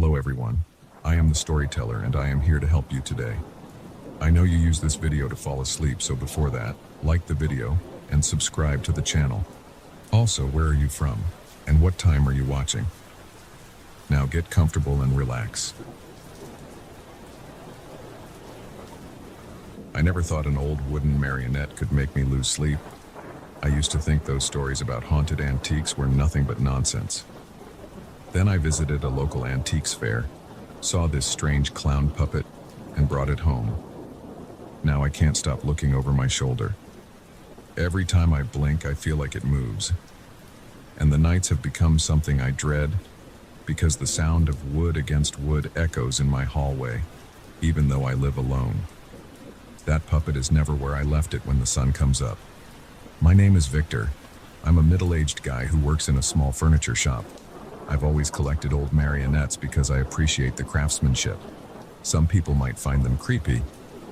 Hello everyone, I am the storyteller and I am here to help you today. I know you use this video to fall asleep, so before that, like the video and subscribe to the channel. Also, where are you from? And what time are you watching? Now get comfortable and relax. I never thought an old wooden marionette could make me lose sleep. I used to think those stories about haunted antiques were nothing but nonsense. Then I visited a local antiques fair, saw this strange clown puppet, and brought it home. Now I can't stop looking over my shoulder. Every time I blink, I feel like it moves. And the nights have become something I dread, because the sound of wood against wood echoes in my hallway, even though I live alone. That puppet is never where I left it when the sun comes up. My name is Victor. I'm a middle-aged guy who works in a small furniture shop. I've always collected old marionettes because I appreciate the craftsmanship. Some people might find them creepy,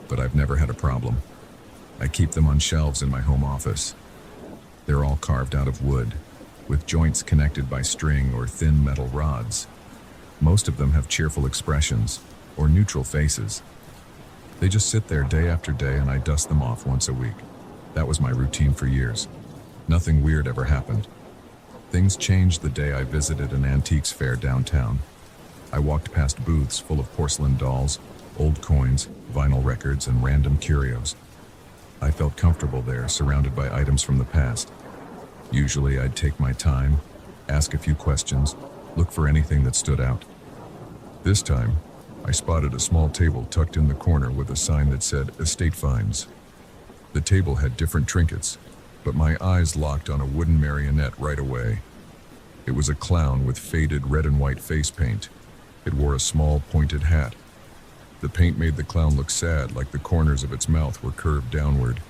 but I've never had a problem. I keep them on shelves in my home office. They're all carved out of wood, with joints connected by string or thin metal rods. Most of them have cheerful expressions, or neutral faces. They just sit there day after day and I dust them off once a week. That was my routine for years. Nothing weird ever happened. Things changed the day I visited an antiques fair downtown. I walked past booths full of porcelain dolls, old coins, vinyl records, and random curios. I felt comfortable there, surrounded by items from the past. Usually I'd take my time, ask a few questions, look for anything that stood out. This time, I spotted a small table tucked in the corner with a sign that said "Estate Finds." The table had different trinkets, but my eyes locked on a wooden marionette right away. It was a clown with faded red and white face paint. It wore a small pointed hat. The paint made the clown look sad, like the corners of its mouth were curved downward.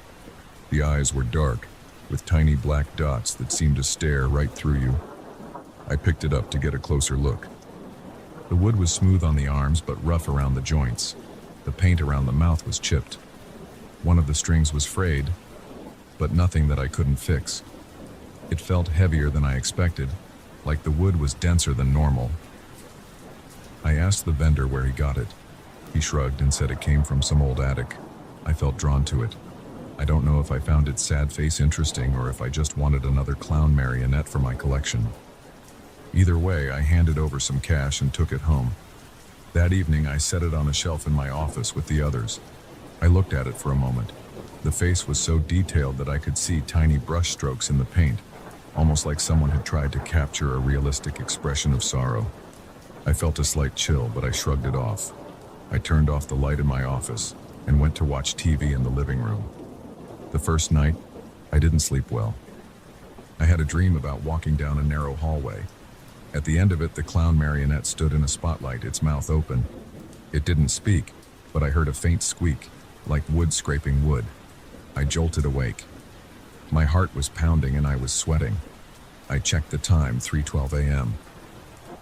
The eyes were dark, with tiny black dots that seemed to stare right through you. I picked it up to get a closer look. The wood was smooth on the arms, but rough around the joints. The paint around the mouth was chipped. One of the strings was frayed, but nothing that I couldn't fix. It felt heavier than I expected, like the wood was denser than normal. I asked the vendor where he got it. He shrugged and said it came from some old attic. I felt drawn to it. I don't know if I found its sad face interesting or if I just wanted another clown marionette for my collection. Either way, I handed over some cash and took it home. That evening, I set it on a shelf in my office with the others. I looked at it for a moment. The face was so detailed that I could see tiny brush strokes in the paint, almost like someone had tried to capture a realistic expression of sorrow. I felt a slight chill, but I shrugged it off. I turned off the light in my office and went to watch TV in the living room. The first night, I didn't sleep well. I had a dream about walking down a narrow hallway. At the end of it, the clown marionette stood in a spotlight, its mouth open. It didn't speak, but I heard a faint squeak, like wood scraping wood. I jolted awake. My heart was pounding and I was sweating. I checked the time, 3:12 a.m.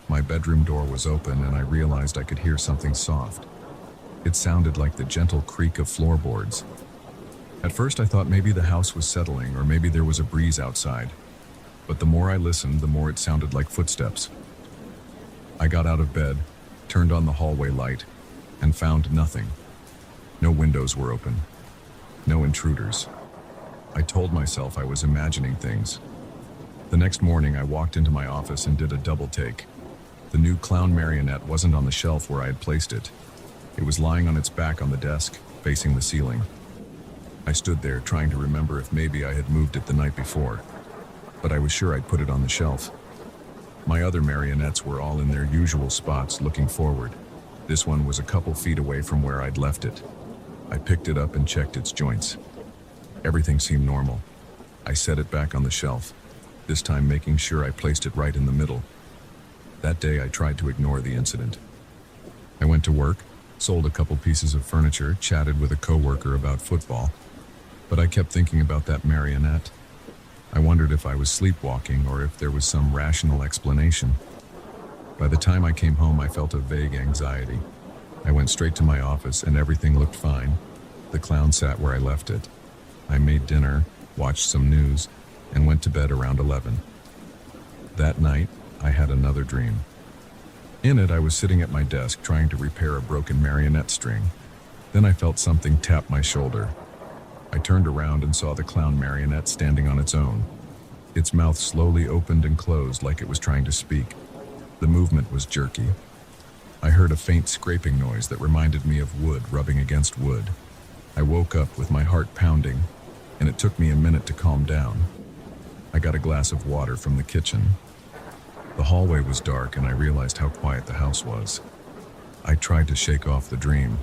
My bedroom door was open and I realized I could hear something soft. It sounded like the gentle creak of floorboards. At first I thought maybe the house was settling or maybe there was a breeze outside. But the more I listened, the more it sounded like footsteps. I got out of bed, turned on the hallway light, and found nothing. No windows were open. No intruders. I told myself I was imagining things. The next morning, I walked into my office and did a double take. The new clown marionette wasn't on the shelf where I had placed it. It was lying on its back on the desk, facing the ceiling. I stood there trying to remember if maybe I had moved it the night before, but I was sure I'd put it on the shelf. My other marionettes were all in their usual spots, looking forward. This one was a couple feet away from where I'd left it. I picked it up and checked its joints. Everything seemed normal. I set it back on the shelf, this time making sure I placed it right in the middle. That day I tried to ignore the incident. I went to work, sold a couple pieces of furniture, chatted with a coworker about football, but I kept thinking about that marionette. I wondered if I was sleepwalking or if there was some rational explanation. By the time I came home, I felt a vague anxiety. I went straight to my office and everything looked fine. The clown sat where I left it. I made dinner, watched some news, and went to bed around 11. That night, I had another dream. In it, I was sitting at my desk trying to repair a broken marionette string. Then I felt something tap my shoulder. I turned around and saw the clown marionette standing on its own. Its mouth slowly opened and closed like it was trying to speak. The movement was jerky. I heard a faint scraping noise that reminded me of wood rubbing against wood. I woke up with my heart pounding, and it took me a minute to calm down. I got a glass of water from the kitchen. The hallway was dark, and I realized how quiet the house was. I tried to shake off the dream.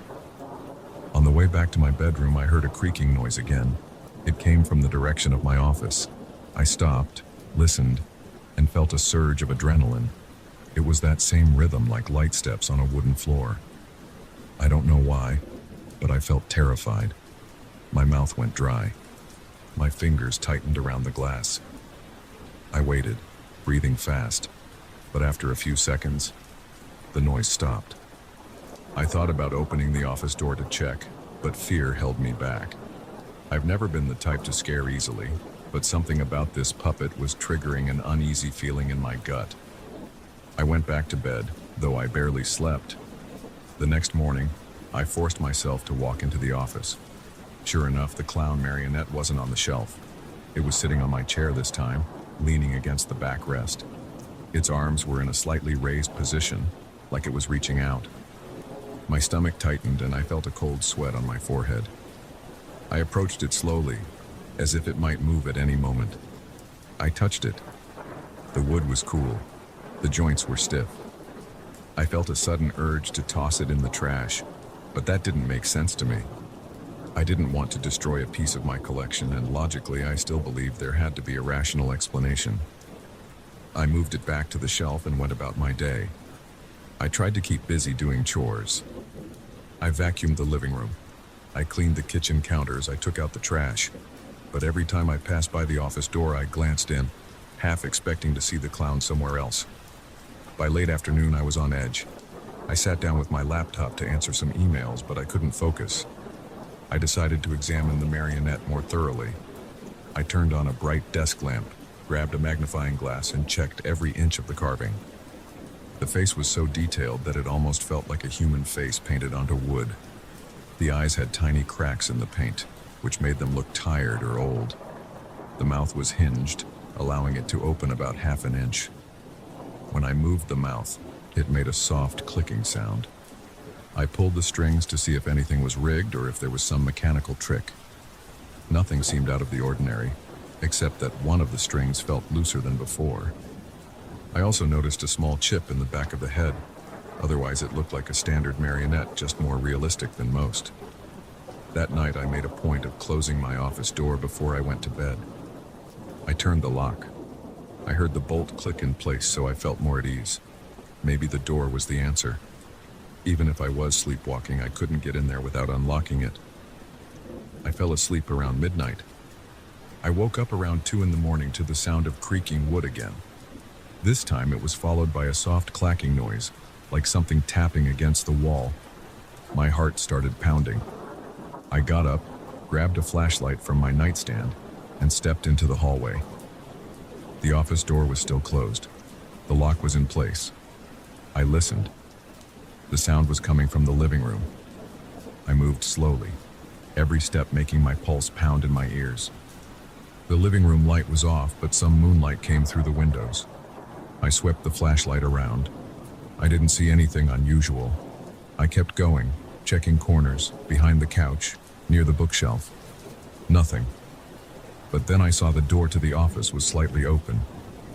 On the way back to my bedroom, I heard a creaking noise again. It came from the direction of my office. I stopped, listened, and felt a surge of adrenaline. It was that same rhythm, like light steps on a wooden floor. I don't know why, but I felt terrified. My mouth went dry. My fingers tightened around the glass. I waited, breathing fast, but after a few seconds, the noise stopped. I thought about opening the office door to check, but fear held me back. I've never been the type to scare easily, but something about this puppet was triggering an uneasy feeling in my gut. I went back to bed, though I barely slept. The next morning, I forced myself to walk into the office. Sure enough, the clown marionette wasn't on the shelf. It was sitting on my chair this time, leaning against the backrest. Its arms were in a slightly raised position, like it was reaching out. My stomach tightened and I felt a cold sweat on my forehead. I approached it slowly, as if it might move at any moment. I touched it. The wood was cool. The joints were stiff. I felt a sudden urge to toss it in the trash, but that didn't make sense to me. I didn't want to destroy a piece of my collection, and logically I still believed there had to be a rational explanation. I moved it back to the shelf and went about my day. I tried to keep busy doing chores. I vacuumed the living room. I cleaned the kitchen counters. I took out the trash. But every time I passed by the office door, I glanced in, half expecting to see the clown somewhere else. By late afternoon, I was on edge. I sat down with my laptop to answer some emails, but I couldn't focus. I decided to examine the marionette more thoroughly. I turned on a bright desk lamp, grabbed a magnifying glass, and checked every inch of the carving. The face was so detailed that it almost felt like a human face painted onto wood. The eyes had tiny cracks in the paint, which made them look tired or old. The mouth was hinged, allowing it to open about half an inch. When I moved the mouth, it made a soft clicking sound. I pulled the strings to see if anything was rigged or if there was some mechanical trick. Nothing seemed out of the ordinary, except that one of the strings felt looser than before. I also noticed a small chip in the back of the head. Otherwise, it looked like a standard marionette, just more realistic than most. That night, I made a point of closing my office door before I went to bed. I turned the lock. I heard the bolt click in place, so I felt more at ease. Maybe the door was the answer. Even if I was sleepwalking, I couldn't get in there without unlocking it. I fell asleep around midnight. I woke up around 2 in the morning to the sound of creaking wood again. This time it was followed by a soft clacking noise, like something tapping against the wall. My heart started pounding. I got up, grabbed a flashlight from my nightstand, and stepped into the hallway. The office door was still closed. The lock was in place. I listened. The sound was coming from the living room. I moved slowly, every step making my pulse pound in my ears. The living room light was off, but some moonlight came through the windows. I swept the flashlight around. I didn't see anything unusual. I kept going, checking corners, behind the couch, near the bookshelf. Nothing. But then I saw the door to the office was slightly open.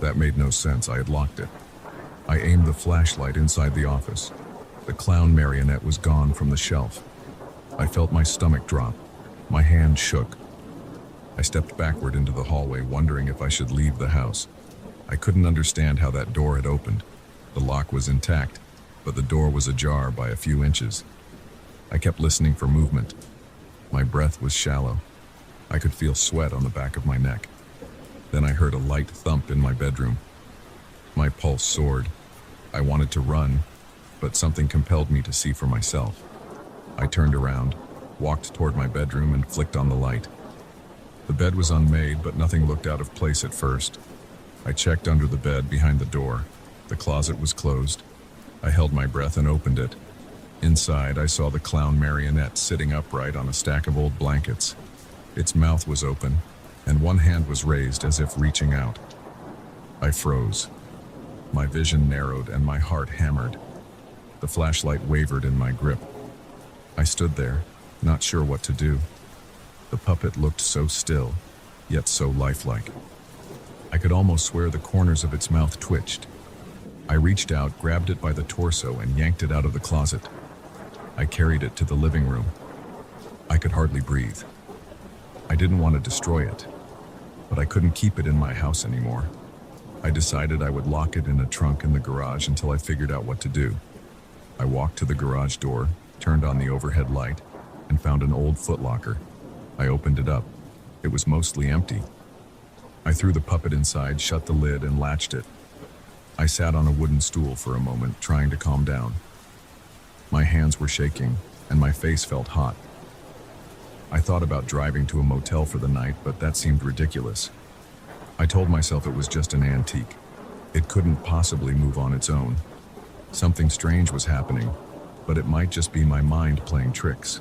That made no sense. I had locked it. I aimed the flashlight inside the office. The clown marionette was gone from the shelf. I felt my stomach drop. My hand shook. I stepped backward into the hallway, wondering if I should leave the house. I couldn't understand how that door had opened. The lock was intact, but the door was ajar by a few inches. I kept listening for movement. My breath was shallow. I could feel sweat on the back of my neck. Then I heard a light thump in my bedroom. My pulse soared. I wanted to run, but something compelled me to see for myself. I turned around, walked toward my bedroom, and flicked on the light. The bed was unmade, but nothing looked out of place at first. I checked under the bed behind the door. The closet was closed. I held my breath and opened it. Inside, I saw the clown marionette sitting upright on a stack of old blankets. Its mouth was open, and one hand was raised as if reaching out. I froze. My vision narrowed and my heart hammered. The flashlight wavered in my grip. I stood there, not sure what to do. The puppet looked so still, yet so lifelike. I could almost swear the corners of its mouth twitched. I reached out, grabbed it by the torso, and yanked it out of the closet. I carried it to the living room. I could hardly breathe. I didn't want to destroy it, but I couldn't keep it in my house anymore. I decided I would lock it in a trunk in the garage until I figured out what to do. I walked to the garage door, turned on the overhead light, and found an old footlocker. I opened it up. It was mostly empty. I threw the puppet inside, shut the lid, and latched it. I sat on a wooden stool for a moment, trying to calm down. My hands were shaking, and my face felt hot. I thought about driving to a motel for the night, but that seemed ridiculous. I told myself it was just an antique. It couldn't possibly move on its own. Something strange was happening, but it might just be my mind playing tricks.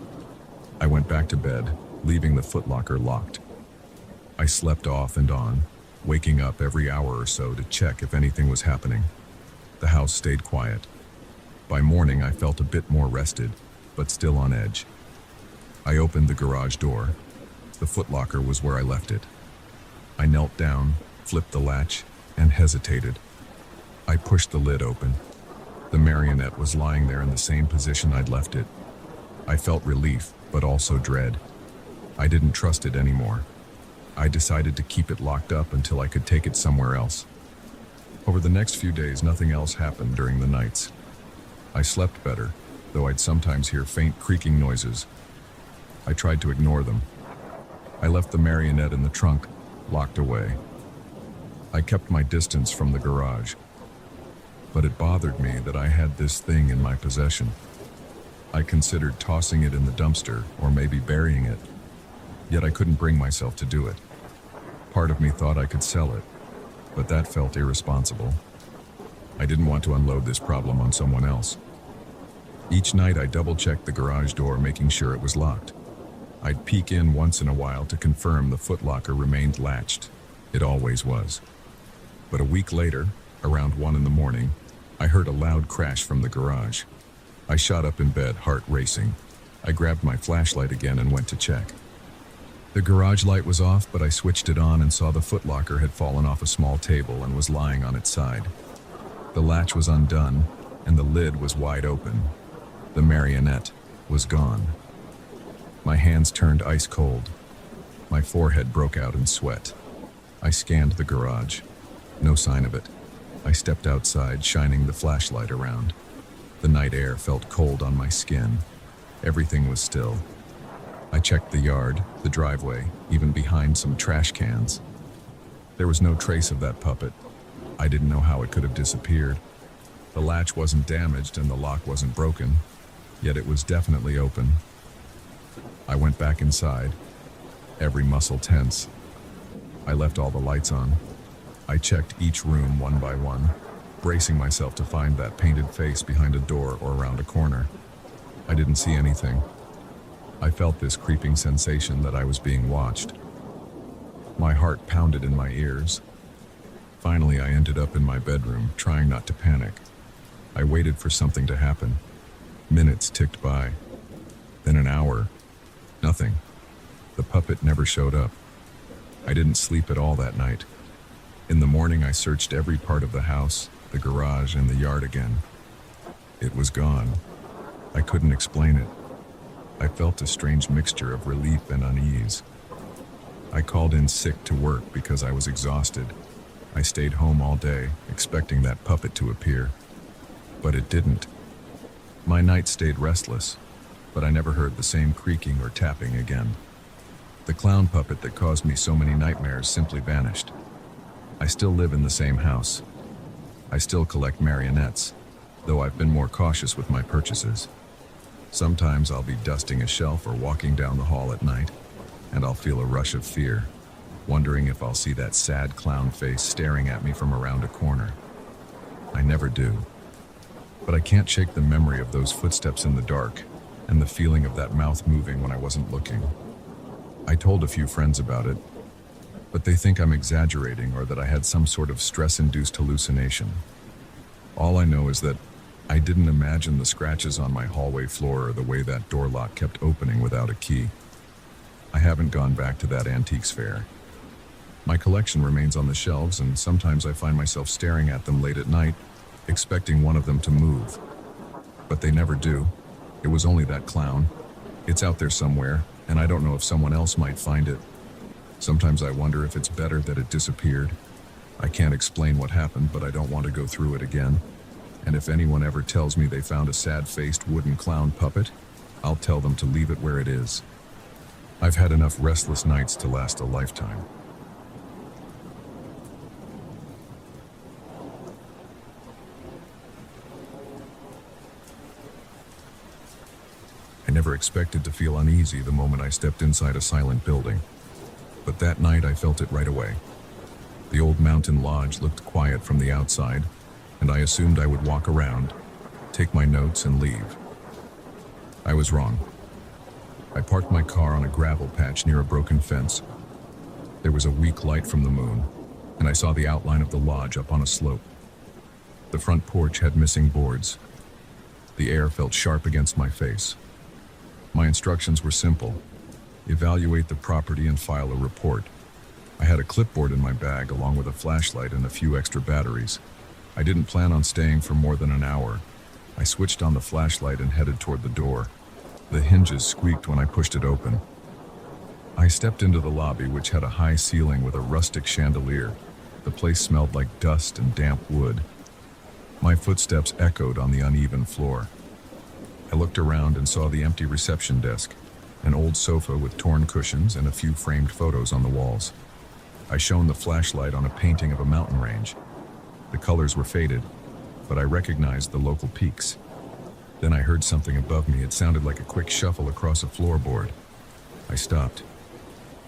I went back to bed, leaving the footlocker locked. I slept off and on, waking up every hour or so to check if anything was happening. The house stayed quiet. By morning, I felt a bit more rested, but still on edge. I opened the garage door. The footlocker was where I left it. I knelt down, flipped the latch, and hesitated. I pushed the lid open. The marionette was lying there in the same position I'd left it. I felt relief, but also dread. I didn't trust it anymore. I decided to keep it locked up until I could take it somewhere else. Over the next few days, nothing else happened during the nights. I slept better, though I'd sometimes hear faint creaking noises. I tried to ignore them. I left the marionette in the trunk, locked away. I kept my distance from the garage. But it bothered me that I had this thing in my possession. I considered tossing it in the dumpster or maybe burying it, yet I couldn't bring myself to do it. Part of me thought I could sell it, but that felt irresponsible. I didn't want to unload this problem on someone else. Each night I double-checked the garage door, making sure it was locked. I'd peek in once in a while to confirm the footlocker remained latched. It always was. But a week later, around 1 a.m, I heard a loud crash from the garage. I shot up in bed, heart racing. I grabbed my flashlight again and went to check. The garage light was off, but I switched it on and saw the footlocker had fallen off a small table and was lying on its side. The latch was undone, and the lid was wide open. The marionette was gone. My hands turned ice cold. My forehead broke out in sweat. I scanned the garage. No sign of it. I stepped outside, shining the flashlight around. The night air felt cold on my skin. Everything was still. I checked the yard, the driveway, even behind some trash cans. There was no trace of that puppet. I didn't know how it could have disappeared. The latch wasn't damaged and the lock wasn't broken, yet it was definitely open. I went back inside, every muscle tense. I left all the lights on. I checked each room one by one, bracing myself to find that painted face behind a door or around a corner. I didn't see anything. I felt this creeping sensation that I was being watched. My heart pounded in my ears. Finally, I ended up in my bedroom, trying not to panic. I waited for something to happen. Minutes ticked by. Then an hour. Nothing. The puppet never showed up. I didn't sleep at all that night. In the morning, I searched every part of the house, the garage, and the yard again. It was gone. I couldn't explain it. I felt a strange mixture of relief and unease. I called in sick to work because I was exhausted. I stayed home all day, expecting that puppet to appear. But it didn't. My night stayed restless, but I never heard the same creaking or tapping again. The clown puppet that caused me so many nightmares simply vanished. I still live in the same house. I still collect marionettes, though I've been more cautious with my purchases. Sometimes I'll be dusting a shelf or walking down the hall at night, and I'll feel a rush of fear, wondering if I'll see that sad clown face staring at me from around a corner. I never do. But I can't shake the memory of those footsteps in the dark and the feeling of that mouth moving when I wasn't looking. I told a few friends about it, but they think I'm exaggerating or that I had some sort of stress-induced hallucination. All I know is that I didn't imagine the scratches on my hallway floor or the way that door lock kept opening without a key. I haven't gone back to that antiques fair. My collection remains on the shelves, and sometimes I find myself staring at them late at night, expecting one of them to move. But they never do. It was only that clown. It's out there somewhere, and I don't know if someone else might find it. Sometimes I wonder if it's better that it disappeared. I can't explain what happened, but I don't want to go through it again. And if anyone ever tells me they found a sad-faced wooden clown puppet, I'll tell them to leave it where it is. I've had enough restless nights to last a lifetime. I never expected to feel uneasy the moment I stepped inside a silent building. But that night I felt it right away. The old mountain lodge looked quiet from the outside, and I assumed I would walk around, take my notes, and leave. I was wrong. I parked my car on a gravel patch near a broken fence. There was a weak light from the moon, and I saw the outline of the lodge up on a slope. The front porch had missing boards. The air felt sharp against my face. My instructions were simple: evaluate the property and file a report. I had a clipboard in my bag along with a flashlight and a few extra batteries. I didn't plan on staying for more than an hour. I switched on the flashlight and headed toward the door. The hinges squeaked when I pushed it open. I stepped into the lobby, which had a high ceiling with a rustic chandelier. The place smelled like dust and damp wood. My footsteps echoed on the uneven floor. I looked around and saw the empty reception desk, an old sofa with torn cushions and a few framed photos on the walls. I shone the flashlight on a painting of a mountain range. The colors were faded, but I recognized the local peaks. Then I heard something above me. It sounded like a quick shuffle across a floorboard. I stopped.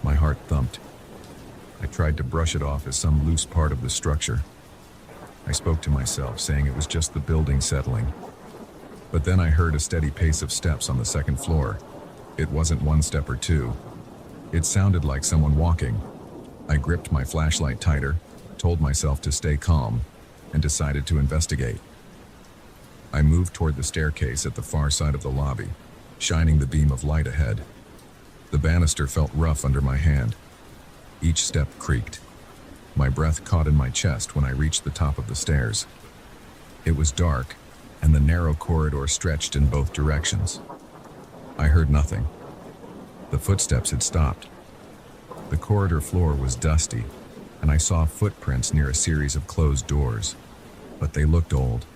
My heart thumped. I tried to brush it off as some loose part of the structure. I spoke to myself, saying it was just the building settling. But then I heard a steady pace of steps on the second floor. It wasn't one step or two. It sounded like someone walking. I gripped my flashlight tighter, told myself to stay calm, and decided to investigate. I moved toward the staircase at the far side of the lobby, shining the beam of light ahead. The banister felt rough under my hand. Each step creaked. My breath caught in my chest when I reached the top of the stairs. It was dark, and the narrow corridor stretched in both directions. I heard nothing. The footsteps had stopped. The corridor floor was dusty, and I saw footprints near a series of closed doors, but they looked old.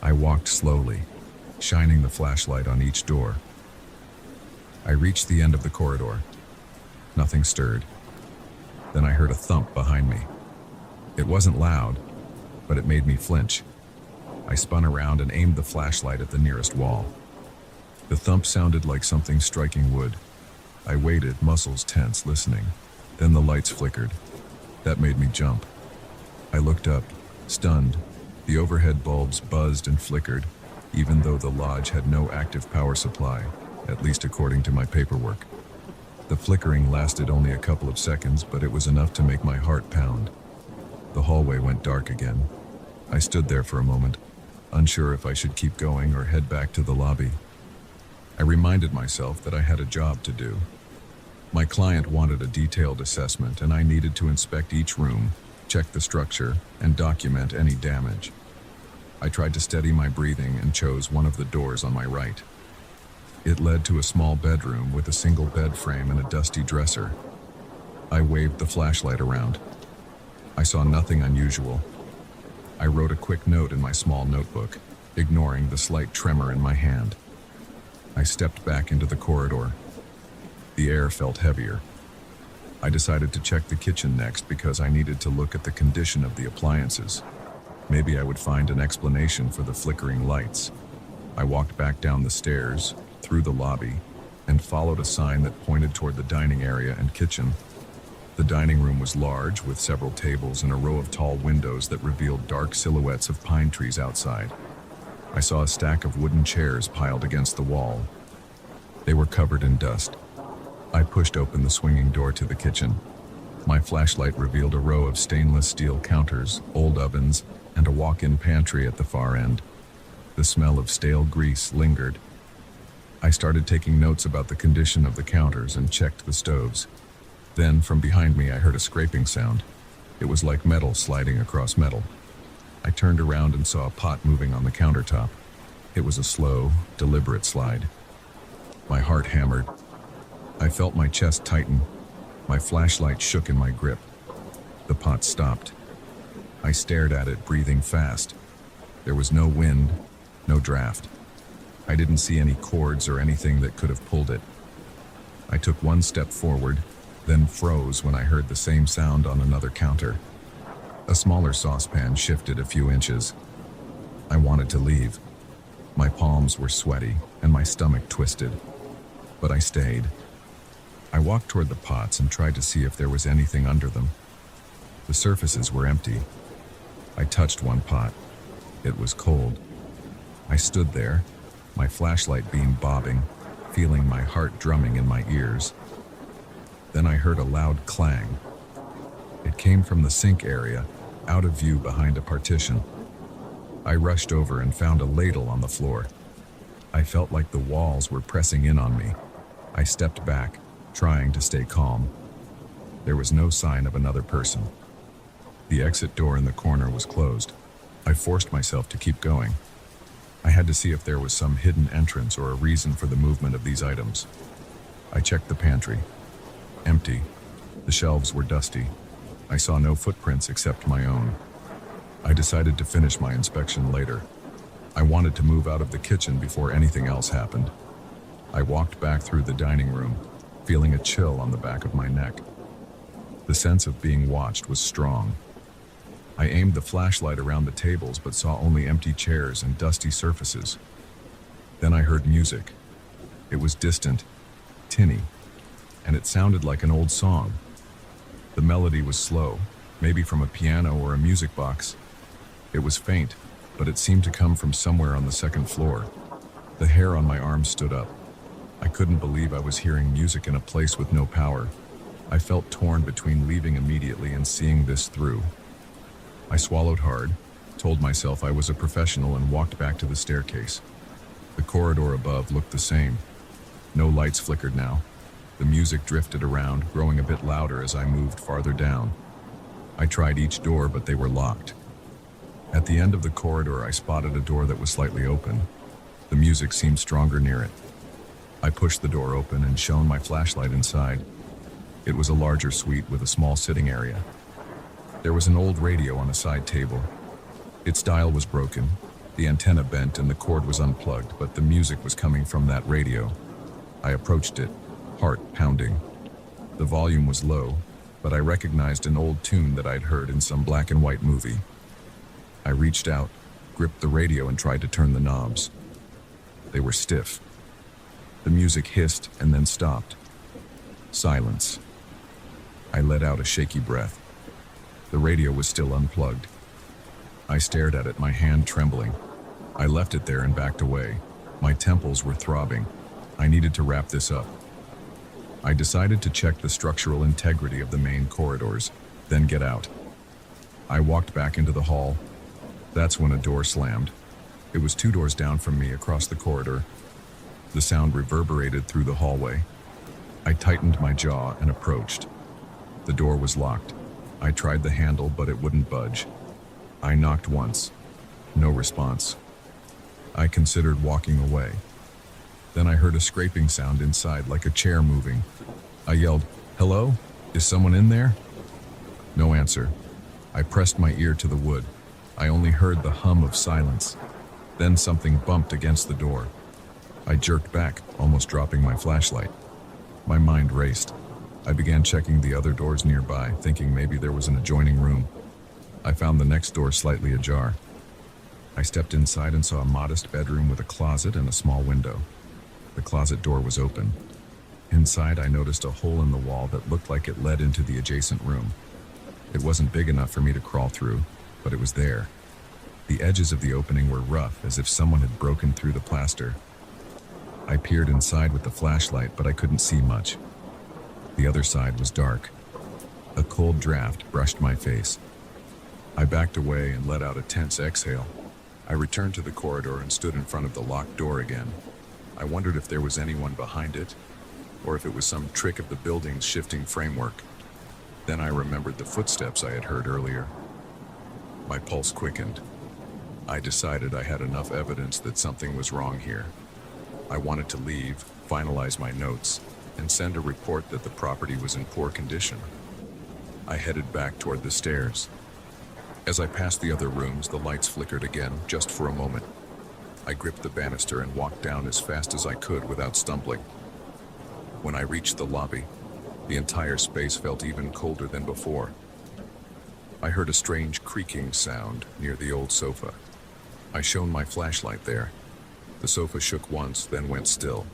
I walked slowly, shining the flashlight on each door. I reached the end of the corridor. Nothing stirred. Then I heard a thump behind me. It wasn't loud, but it made me flinch. I spun around and aimed the flashlight at the nearest wall. The thump sounded like something striking wood. I waited, muscles tense, listening. Then the lights flickered. That made me jump. I looked up, stunned. The overhead bulbs buzzed and flickered, even though the lodge had no active power supply, at least according to my paperwork. The flickering lasted only a couple of seconds, but it was enough to make my heart pound. The hallway went dark again. I stood there for a moment, unsure if I should keep going or head back to the lobby. I reminded myself that I had a job to do. My client wanted a detailed assessment, and I needed to inspect each room, check the structure, and document any damage. I tried to steady my breathing and chose one of the doors on my right. It led to a small bedroom with a single bed frame and a dusty dresser. I waved the flashlight around. I saw nothing unusual. I wrote a quick note in my small notebook, ignoring the slight tremor in my hand. I stepped back into the corridor. The air felt heavier. I decided to check the kitchen next because I needed to look at the condition of the appliances. Maybe I would find an explanation for the flickering lights. I walked back down the stairs, through the lobby, and followed a sign that pointed toward the dining area and kitchen. The dining room was large, with several tables and a row of tall windows that revealed dark silhouettes of pine trees outside. I saw a stack of wooden chairs piled against the wall. They were covered in dust. I pushed open the swinging door to the kitchen. My flashlight revealed a row of stainless steel counters, old ovens, and a walk-in pantry at the far end. The smell of stale grease lingered. I started taking notes about the condition of the counters and checked the stoves. Then, from behind me, I heard a scraping sound. It was like metal sliding across metal. I turned around and saw a pot moving on the countertop. It was a slow, deliberate slide. My heart hammered. I felt my chest tighten. My flashlight shook in my grip. The pot stopped. I stared at it, breathing fast. There was no wind, no draft. I didn't see any cords or anything that could have pulled it. I took one step forward, then froze when I heard the same sound on another counter. A smaller saucepan shifted a few inches. I wanted to leave. My palms were sweaty and my stomach twisted. But I stayed. I walked toward the pots and tried to see if there was anything under them. The surfaces were empty. I touched one pot. It was cold. I stood there, my flashlight beam bobbing, feeling my heart drumming in my ears. Then I heard a loud clang. It came from the sink area, out of view behind a partition. I rushed over and found a ladle on the floor. I felt like the walls were pressing in on me. I stepped back, trying to stay calm. There was no sign of another person. The exit door in the corner was closed. I forced myself to keep going. I had to see if there was some hidden entrance or a reason for the movement of these items. I checked the pantry. Empty. The shelves were dusty. I saw no footprints except my own. I decided to finish my inspection later. I wanted to move out of the kitchen before anything else happened. I walked back through the dining room, feeling a chill on the back of my neck. The sense of being watched was strong. I aimed the flashlight around the tables but saw only empty chairs and dusty surfaces. Then I heard music. It was distant, tinny, and it sounded like an old song. The melody was slow, maybe from a piano or a music box. It was faint, but it seemed to come from somewhere on the second floor. The hair on my arm stood up. I couldn't believe I was hearing music in a place with no power. I felt torn between leaving immediately and seeing this through. I swallowed hard, told myself I was a professional, and walked back to the staircase. The corridor above looked the same. No lights flickered now. The music drifted around, growing a bit louder as I moved farther down. I tried each door, but they were locked. At the end of the corridor, I spotted a door that was slightly open. The music seemed stronger near it. I pushed the door open and shone my flashlight inside. It was a larger suite with a small sitting area. There was an old radio on a side table. Its dial was broken, the antenna bent, and the cord was unplugged, but the music was coming from that radio. I approached it, heart pounding. The volume was low, but I recognized an old tune that I'd heard in some black and white movie. I reached out, gripped the radio, and tried to turn the knobs. They were stiff. The music hissed and then stopped. Silence. I let out a shaky breath. The radio was still unplugged. I stared at it, my hand trembling. I left it there and backed away. My temples were throbbing. I needed to wrap this up. I decided to check the structural integrity of the main corridors, then get out. I walked back into the hall. That's when a door slammed. It was 2 doors down from me across the corridor. The sound reverberated through the hallway. I tightened my jaw and approached. The door was locked. I tried the handle, but it wouldn't budge. I knocked once. No response. I considered walking away. Then I heard a scraping sound inside, like a chair moving. I yelled, "Hello? Is someone in there?" No answer. I pressed my ear to the wood. I only heard the hum of silence. Then something bumped against the door. I jerked back, almost dropping my flashlight. My mind raced. I began checking the other doors nearby, thinking maybe there was an adjoining room. I found the next door slightly ajar. I stepped inside and saw a modest bedroom with a closet and a small window. The closet door was open. Inside, I noticed a hole in the wall that looked like it led into the adjacent room. It wasn't big enough for me to crawl through, but it was there. The edges of the opening were rough, as if someone had broken through the plaster. I peered inside with the flashlight, but I couldn't see much. The other side was dark. A cold draft brushed my face. I backed away and let out a tense exhale. I returned to the corridor and stood in front of the locked door again. I wondered if there was anyone behind it, or if it was some trick of the building's shifting framework. Then I remembered the footsteps I had heard earlier. My pulse quickened. I decided I had enough evidence that something was wrong here. I wanted to leave, finalize my notes, and send a report that the property was in poor condition. I headed back toward the stairs. As I passed the other rooms, the lights flickered again, just for a moment. I gripped the banister and walked down as fast as I could without stumbling. When I reached the lobby, the entire space felt even colder than before. I heard a strange creaking sound near the old sofa. I shone my flashlight there. The sofa shook once, then went still.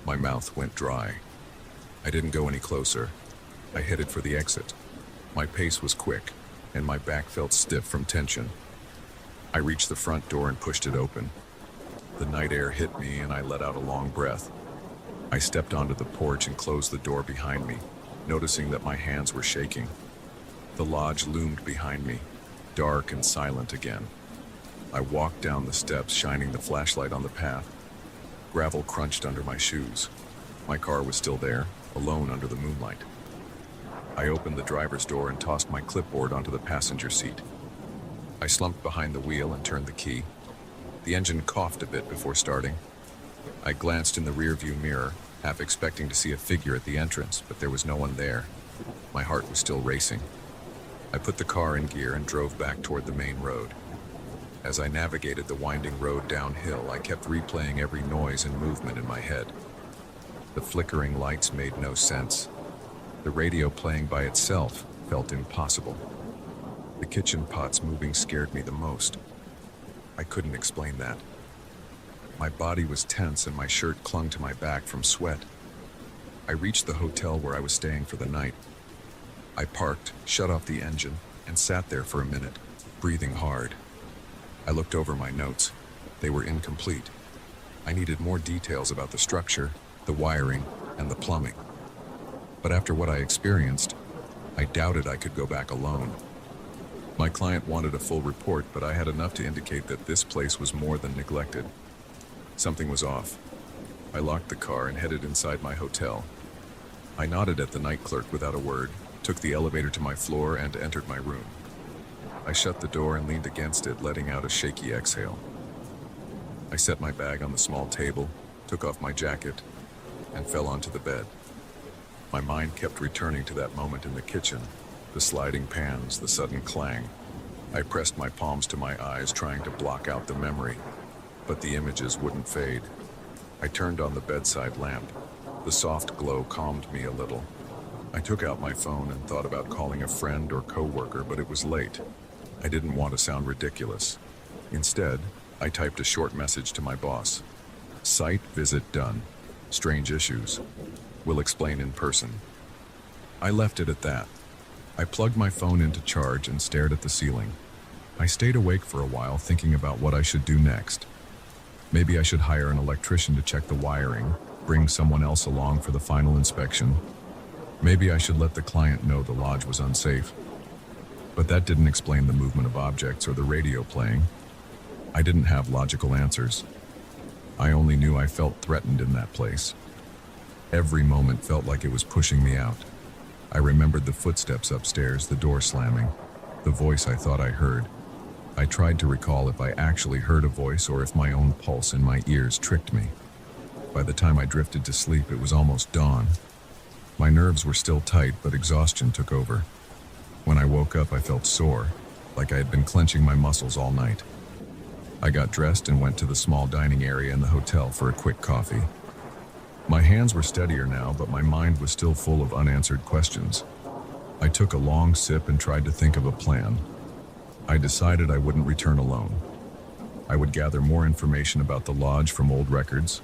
My mouth went dry. I didn't go any closer. I headed for the exit. My pace was quick, and my back felt stiff from tension. I reached the front door and pushed it open. The night air hit me, and I let out a long breath. I stepped onto the porch and closed the door behind me, noticing that my hands were shaking. The lodge loomed behind me, dark and silent again. I walked down the steps, shining the flashlight on the path. Gravel crunched under my shoes. My car was still there, alone under the moonlight. I opened the driver's door and tossed my clipboard onto the passenger seat. I slumped behind the wheel and turned the key. The engine coughed a bit before starting. I glanced in the rearview mirror, half expecting to see a figure at the entrance, but there was no one there. My heart was still racing. I put the car in gear and drove back toward the main road. As I navigated the winding road downhill, I kept replaying every noise and movement in my head. The flickering lights made no sense. The radio playing by itself felt impossible. The kitchen pots moving scared me the most. I couldn't explain that. My body was tense and my shirt clung to my back from sweat. I reached the hotel where I was staying for the night. I parked, shut off the engine, and sat there for a minute, breathing hard. I looked over my notes. They were incomplete. I needed more details about the structure, the wiring, and the plumbing. But after what I experienced, I doubted I could go back alone. My client wanted a full report, but I had enough to indicate that this place was more than neglected. Something was off. I locked the car and headed inside my hotel. I nodded at the night clerk without a word, took the elevator to my floor, and entered my room. I shut the door and leaned against it, letting out a shaky exhale. I set my bag on the small table, took off my jacket, and fell onto the bed. My mind kept returning to that moment in the kitchen, the sliding pans, the sudden clang. I pressed my palms to my eyes, trying to block out the memory, but the images wouldn't fade. I turned on the bedside lamp. The soft glow calmed me a little. I took out my phone and thought about calling a friend or coworker, but it was late. I didn't want to sound ridiculous. Instead, I typed a short message to my boss. Site visit done. Strange issues. We'll explain in person. I left it at that. I plugged my phone into charge and stared at the ceiling. I stayed awake for a while, thinking about what I should do next. Maybe I should hire an electrician to check the wiring, bring someone else along for the final inspection. Maybe I should let the client know the lodge was unsafe. But that didn't explain the movement of objects or the radio playing. I didn't have logical answers. I only knew I felt threatened in that place. Every moment felt like it was pushing me out. I remembered the footsteps upstairs, the door slamming, the voice I thought I heard. I tried to recall if I actually heard a voice or if my own pulse in my ears tricked me. By the time I drifted to sleep, it was almost dawn. My nerves were still tight, but exhaustion took over. When I woke up, I felt sore, like I had been clenching my muscles all night. I got dressed and went to the small dining area in the hotel for a quick coffee. My hands were steadier now, but my mind was still full of unanswered questions. I took a long sip and tried to think of a plan. I decided I wouldn't return alone. I would gather more information about the lodge from old records.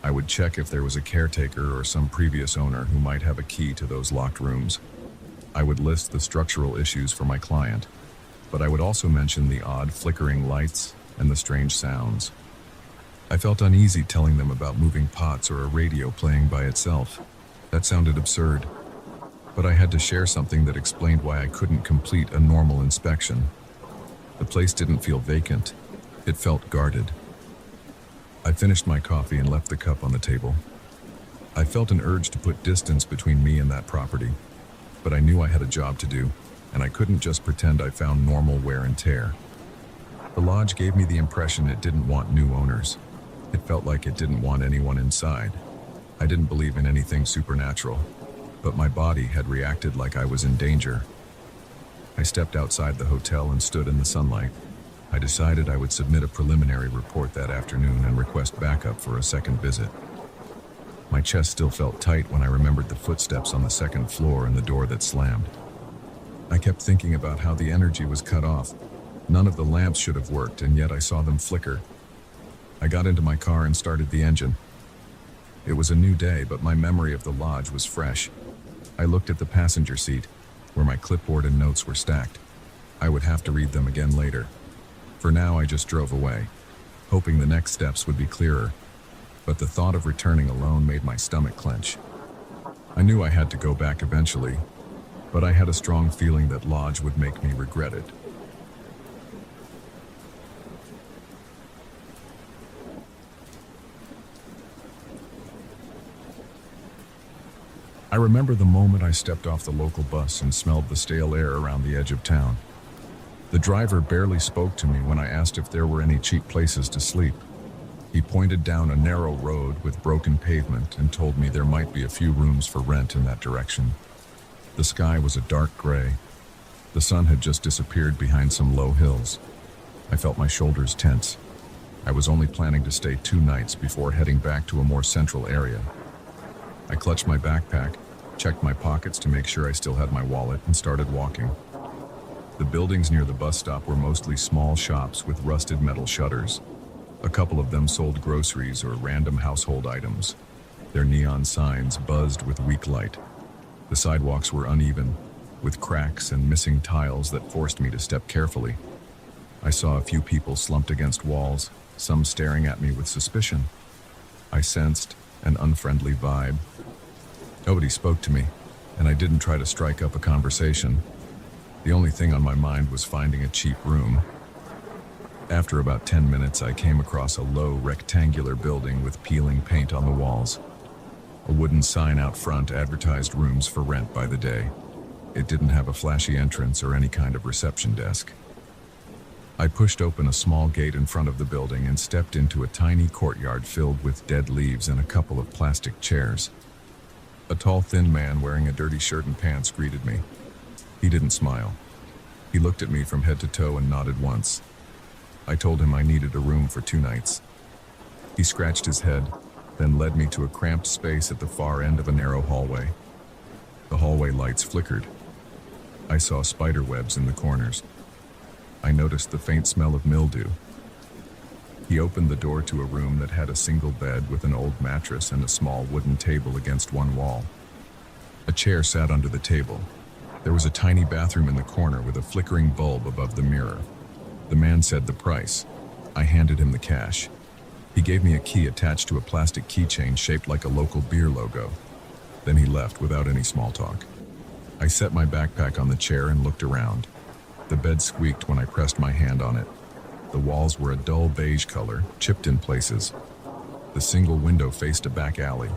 I would check if there was a caretaker or some previous owner who might have a key to those locked rooms. I would list the structural issues for my client. but I would also mention the odd flickering lights and the strange sounds. I felt uneasy telling them about moving pots or a radio playing by itself. That sounded absurd, but I had to share something that explained why I couldn't complete a normal inspection. The place didn't feel vacant. It felt guarded. I finished my coffee and left the cup on the table. I felt an urge to put distance between me and that property, but I knew I had a job to do, and I couldn't just pretend I found normal wear and tear. The lodge gave me the impression it didn't want new owners. It felt like it didn't want anyone inside. I didn't believe in anything supernatural, but my body had reacted like I was in danger. I stepped outside the hotel and stood in the sunlight. I decided I would submit a preliminary report that afternoon and request backup for a second visit. My chest still felt tight when I remembered the footsteps on the second floor and the door that slammed. I kept thinking about how the energy was cut off. None of the lamps should have worked, and yet I saw them flicker. I got into my car and started the engine. It was a new day, but my memory of the lodge was fresh. I looked at the passenger seat, where my clipboard and notes were stacked. I would have to read them again later. For now, I just drove away, hoping the next steps would be clearer. But the thought of returning alone made my stomach clench. I knew I had to go back eventually, but I had a strong feeling that Lodge would make me regret it. I remember the moment I stepped off the local bus and smelled the stale air around the edge of town. The driver barely spoke to me when I asked if there were any cheap places to sleep. He pointed down a narrow road with broken pavement and told me there might be a few rooms for rent in that direction. The sky was a dark gray. The sun had just disappeared behind some low hills. I felt my shoulders tense. I was only planning to stay 2 nights before heading back to a more central area. I clutched my backpack, checked my pockets to make sure I still had my wallet, and started walking. The buildings near the bus stop were mostly small shops with rusted metal shutters. A couple of them sold groceries or random household items. Their neon signs buzzed with weak light. The sidewalks were uneven, with cracks and missing tiles that forced me to step carefully. I saw a few people slumped against walls, some staring at me with suspicion. I sensed an unfriendly vibe. Nobody spoke to me, and I didn't try to strike up a conversation. The only thing on my mind was finding a cheap room. After about 10 minutes, I came across a low, rectangular building with peeling paint on the walls. A wooden sign out front advertised rooms for rent by the day. It didn't have a flashy entrance or any kind of reception desk. I pushed open a small gate in front of the building and stepped into a tiny courtyard filled with dead leaves and a couple of plastic chairs. A tall, thin man wearing a dirty shirt and pants greeted me. He didn't smile. He looked at me from head to toe and nodded once. I told him I needed a room for 2 nights. He scratched his head, then led me to a cramped space at the far end of a narrow hallway. The hallway lights flickered. I saw spider webs in the corners. I noticed the faint smell of mildew. He opened the door to a room that had a single bed with an old mattress and a small wooden table against one wall. A chair sat under the table. There was a tiny bathroom in the corner with a flickering bulb above the mirror. The man said the price. I handed him the cash. He gave me a key attached to a plastic keychain shaped like a local beer logo. Then he left without any small talk. I set my backpack on the chair and looked around. The bed squeaked when I pressed my hand on it. The walls were a dull beige color, chipped in places. The single window faced a back alley.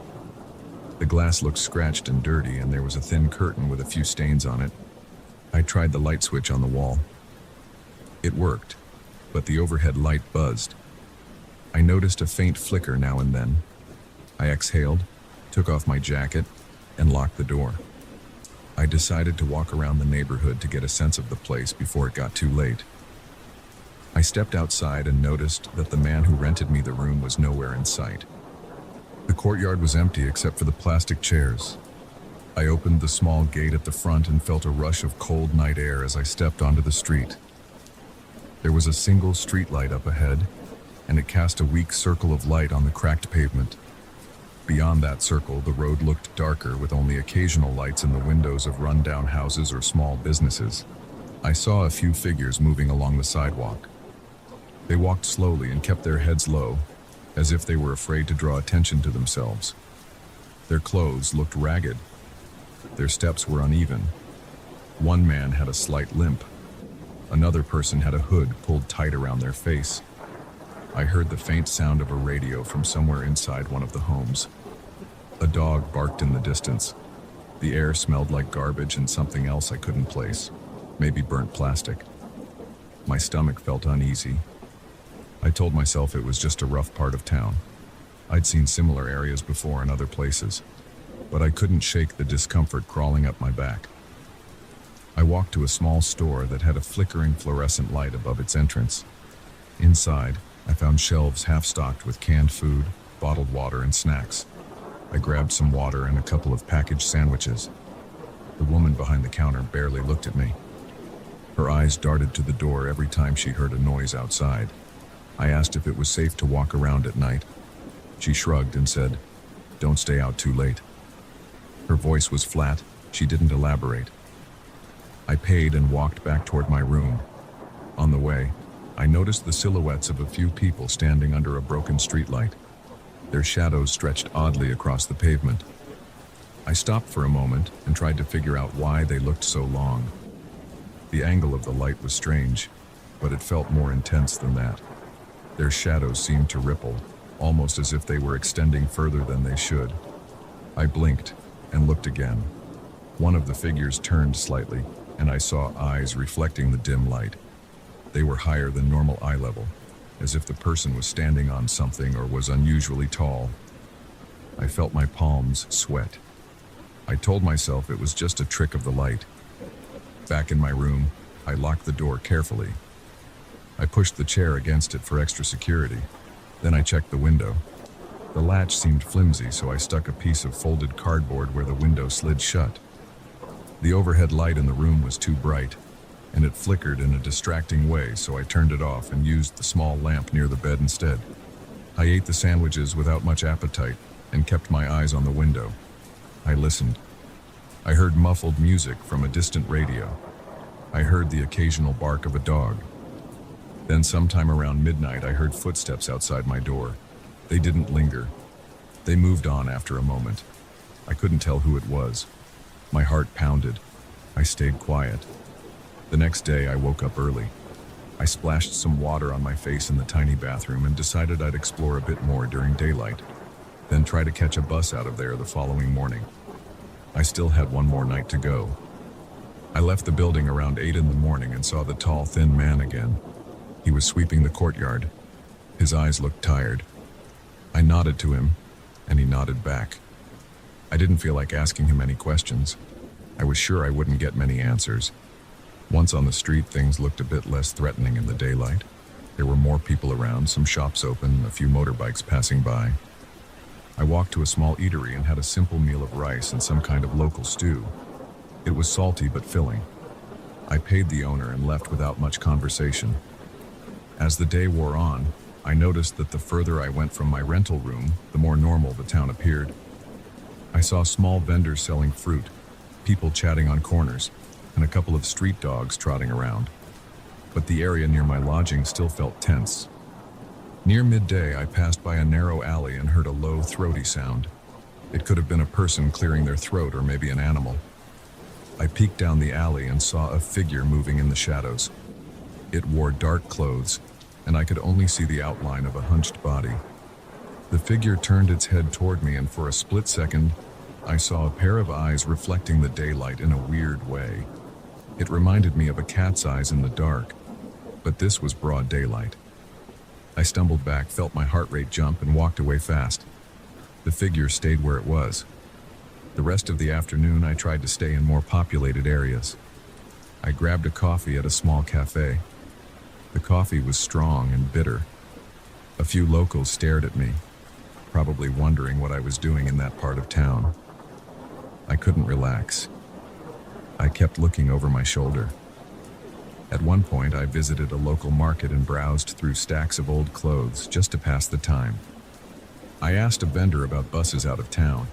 The glass looked scratched and dirty, and there was a thin curtain with a few stains on it. I tried the light switch on the wall. It worked, but the overhead light buzzed. I noticed a faint flicker now and then. I exhaled, took off my jacket, and locked the door. I decided to walk around the neighborhood to get a sense of the place before it got too late. I stepped outside and noticed that the man who rented me the room was nowhere in sight. The courtyard was empty except for the plastic chairs. I opened the small gate at the front and felt a rush of cold night air as I stepped onto the street. There was a single street light up ahead, and it cast a weak circle of light on the cracked pavement. Beyond that circle, the road looked darker with only occasional lights in the windows of run-down houses or small businesses. I saw a few figures moving along the sidewalk. They walked slowly and kept their heads low, as if they were afraid to draw attention to themselves. Their clothes looked ragged. Their steps were uneven. One man had a slight limp. Another person had a hood pulled tight around their face. I heard the faint sound of a radio from somewhere inside one of the homes. A dog barked in the distance. The air smelled like garbage and something else I couldn't place, maybe burnt plastic. My stomach felt uneasy. I told myself it was just a rough part of town. I'd seen similar areas before in other places, but I couldn't shake the discomfort crawling up my back. I walked to a small store that had a flickering fluorescent light above its entrance. Inside, I found shelves half-stocked with canned food, bottled water, and snacks. I grabbed some water and a couple of packaged sandwiches. The woman behind the counter barely looked at me. Her eyes darted to the door every time she heard a noise outside. I asked if it was safe to walk around at night. She shrugged and said, "Don't stay out too late." Her voice was flat. She didn't elaborate. I paid and walked back toward my room. On the way, I noticed the silhouettes of a few people standing under a broken streetlight. Their shadows stretched oddly across the pavement. I stopped for a moment and tried to figure out why they looked so long. The angle of the light was strange, but it felt more intense than that. Their shadows seemed to ripple, almost as if they were extending further than they should. I blinked and looked again. One of the figures turned slightly, and I saw eyes reflecting the dim light. They were higher than normal eye level, as if the person was standing on something or was unusually tall. I felt my palms sweat. I told myself it was just a trick of the light. Back in my room, I locked the door carefully. I pushed the chair against it for extra security. Then I checked the window. The latch seemed flimsy, so I stuck a piece of folded cardboard where the window slid shut. The overhead light in the room was too bright, and it flickered in a distracting way, so I turned it off and used the small lamp near the bed instead. I ate the sandwiches without much appetite and kept my eyes on the window. I listened. I heard muffled music from a distant radio. I heard the occasional bark of a dog. Then sometime around midnight, I heard footsteps outside my door. They didn't linger. They moved on after a moment. I couldn't tell who it was. My heart pounded. I stayed quiet. The next day, I woke up early. I splashed some water on my face in the tiny bathroom and decided I'd explore a bit more during daylight, then try to catch a bus out of there the following morning. I still had one more night to go. I left the building around 8 in the morning and saw the tall, thin man again. He was sweeping the courtyard. His eyes looked tired. I nodded to him, and he nodded back. I didn't feel like asking him any questions. I was sure I wouldn't get many answers. Once on the street, things looked a bit less threatening in the daylight. There were more people around, some shops open, a few motorbikes passing by. I walked to a small eatery and had a simple meal of rice and some kind of local stew. It was salty but filling. I paid the owner and left without much conversation. As the day wore on, I noticed that the further I went from my rental room, the more normal the town appeared. I saw small vendors selling fruit, people chatting on corners, and a couple of street dogs trotting around. But the area near my lodging still felt tense. Near midday, I passed by a narrow alley and heard a low, throaty sound. It could have been a person clearing their throat or maybe an animal. I peeked down the alley and saw a figure moving in the shadows. It wore dark clothes, and I could only see the outline of a hunched body. The figure turned its head toward me, and for a split second, I saw a pair of eyes reflecting the daylight in a weird way. It reminded me of a cat's eyes in the dark, but this was broad daylight. I stumbled back, felt my heart rate jump, and walked away fast. The figure stayed where it was. The rest of the afternoon, I tried to stay in more populated areas. I grabbed a coffee at a small cafe. The coffee was strong and bitter. A few locals stared at me, probably wondering what I was doing in that part of town. I couldn't relax. I kept looking over my shoulder. At one point, I visited a local market and browsed through stacks of old clothes just to pass the time. I asked a vendor about buses out of town.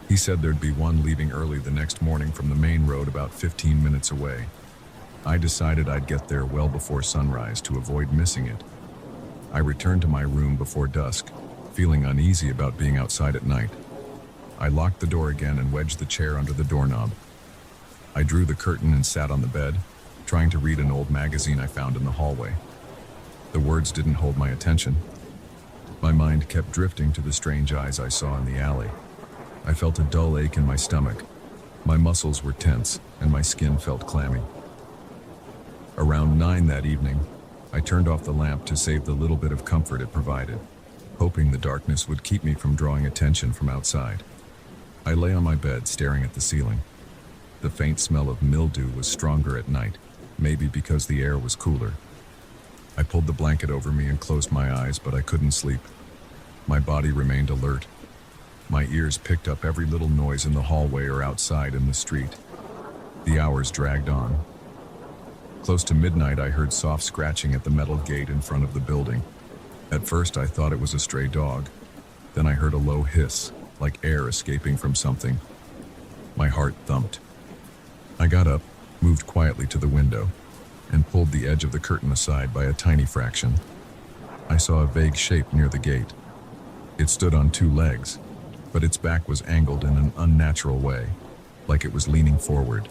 He said there'd be one leaving early the next morning from the main road about 15 minutes away. I decided I'd get there well before sunrise to avoid missing it. I returned to my room before dusk, feeling uneasy about being outside at night. I locked the door again and wedged the chair under the doorknob. I drew the curtain and sat on the bed, trying to read an old magazine I found in the hallway. The words didn't hold my attention. My mind kept drifting to the strange eyes I saw in the alley. I felt a dull ache in my stomach. My muscles were tense, and my skin felt clammy. Around 9 that evening, I turned off the lamp to save the little bit of comfort it provided, hoping the darkness would keep me from drawing attention from outside. I lay on my bed staring at the ceiling. The faint smell of mildew was stronger at night, maybe because the air was cooler. I pulled the blanket over me and closed my eyes, but I couldn't sleep. My body remained alert. My ears picked up every little noise in the hallway or outside in the street. The hours dragged on. Close to midnight, I heard soft scratching at the metal gate in front of the building. At first, I thought it was a stray dog. Then I heard a low hiss, like air escaping from something. My heart thumped. I got up, moved quietly to the window, and pulled the edge of the curtain aside by a tiny fraction. I saw a vague shape near the gate. It stood on 2 legs, but its back was angled in an unnatural way, like it was leaning forward.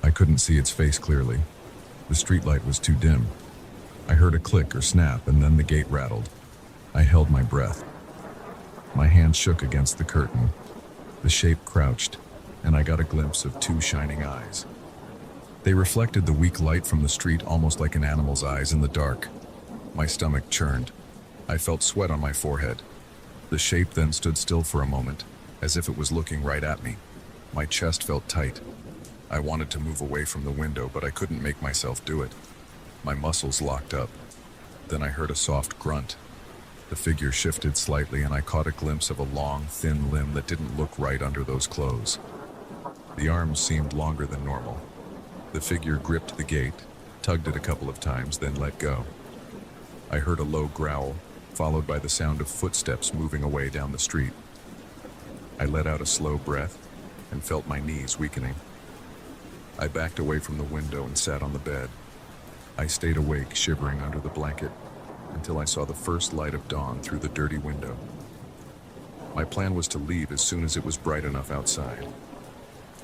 I couldn't see its face clearly. The streetlight was too dim. I heard a click or snap, and then the gate rattled. I held my breath. My hand shook against the curtain. The shape crouched, and I got a glimpse of 2 shining eyes. They reflected the weak light from the street almost like an animal's eyes in the dark. My stomach churned. I felt sweat on my forehead. The shape then stood still for a moment, as if it was looking right at me. My chest felt tight. I wanted to move away from the window, but I couldn't make myself do it. My muscles locked up. Then I heard a soft grunt. The figure shifted slightly, and I caught a glimpse of a long, thin limb that didn't look right under those clothes. The arms seemed longer than normal. The figure gripped the gate, tugged it a couple of times, then let go. I heard a low growl, followed by the sound of footsteps moving away down the street. I let out a slow breath and felt my knees weakening. I backed away from the window and sat on the bed. I stayed awake, shivering under the blanket, until I saw the first light of dawn through the dirty window. My plan was to leave as soon as it was bright enough outside.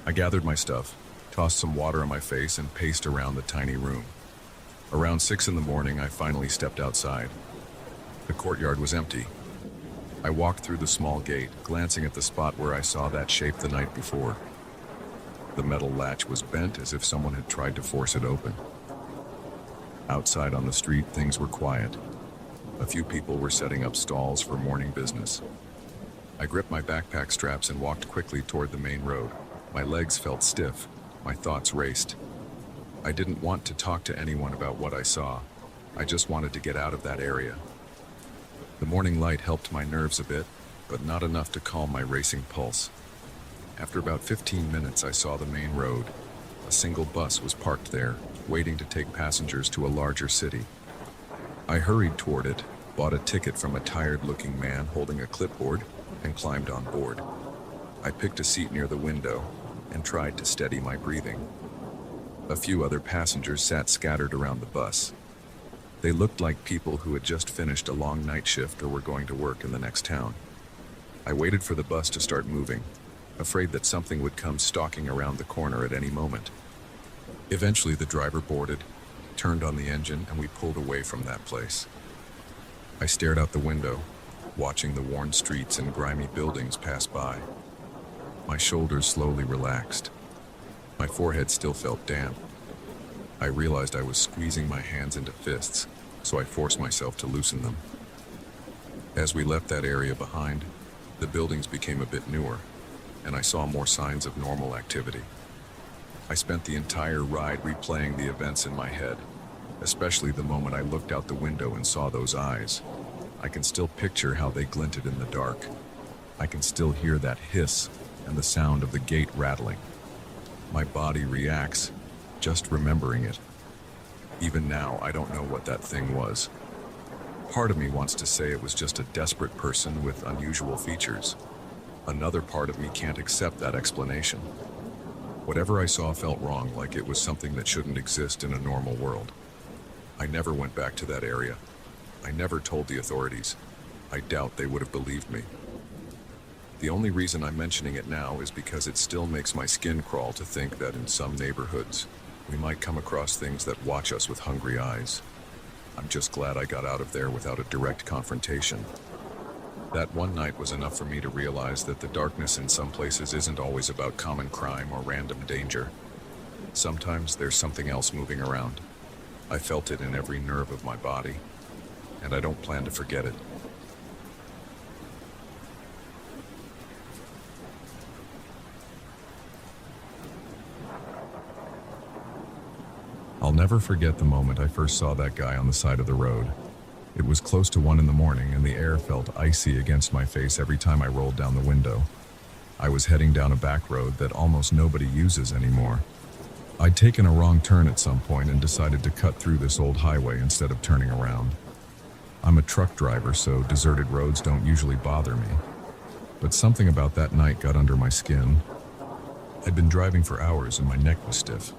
I gathered my stuff, tossed some water on my face, and paced around the tiny room. Around 6 in the morning, I finally stepped outside. The courtyard was empty. I walked through the small gate, glancing at the spot where I saw that shape the night before. The metal latch was bent as if someone had tried to force it open. Outside on the street, things were quiet. A few people were setting up stalls for morning business. I gripped my backpack straps and walked quickly toward the main road. My legs felt stiff. My thoughts raced. I didn't want to talk to anyone about what I saw. I just wanted to get out of that area. The morning light helped my nerves a bit, but not enough to calm my racing pulse. After about 15 minutes, I saw the main road. A single bus was parked there, waiting to take passengers to a larger city. I hurried toward it, bought a ticket from a tired-looking man holding a clipboard, and climbed on board. I picked a seat near the window and tried to steady my breathing. A few other passengers sat scattered around the bus. They looked like people who had just finished a long night shift or were going to work in the next town. I waited for the bus to start moving, afraid that something would come stalking around the corner at any moment. Eventually, the driver boarded, turned on the engine, and we pulled away from that place. I stared out the window, watching the worn streets and grimy buildings pass by. My shoulders slowly relaxed. My forehead still felt damp. I realized I was squeezing my hands into fists, so I forced myself to loosen them. As we left that area behind, the buildings became a bit newer, and I saw more signs of normal activity. I spent the entire ride replaying the events in my head, especially the moment I looked out the window and saw those eyes. I can still picture how they glinted in the dark. I can still hear that hiss and the sound of the gate rattling. My body reacts, just remembering it. Even now, I don't know what that thing was. Part of me wants to say it was just a desperate person with unusual features. Another part of me can't accept that explanation. Whatever I saw felt wrong, like it was something that shouldn't exist in a normal world. I never went back to that area. I never told the authorities. I doubt they would have believed me. The only reason I'm mentioning it now is because it still makes my skin crawl to think that in some neighborhoods, we might come across things that watch us with hungry eyes. I'm just glad I got out of there without a direct confrontation. That one night was enough for me to realize that the darkness in some places isn't always about common crime or random danger. Sometimes there's something else moving around. I felt it in every nerve of my body, and I don't plan to forget it. I'll never forget the moment I first saw that guy on the side of the road. It was close to 1 a.m, and the air felt icy against my face every time I rolled down the window. I was heading down a back road that almost nobody uses anymore. I'd taken a wrong turn at some point and decided to cut through this old highway instead of turning around. I'm a truck driver, so deserted roads don't usually bother me. But something about that night got under my skin. I'd been driving for hours and my neck was stiff.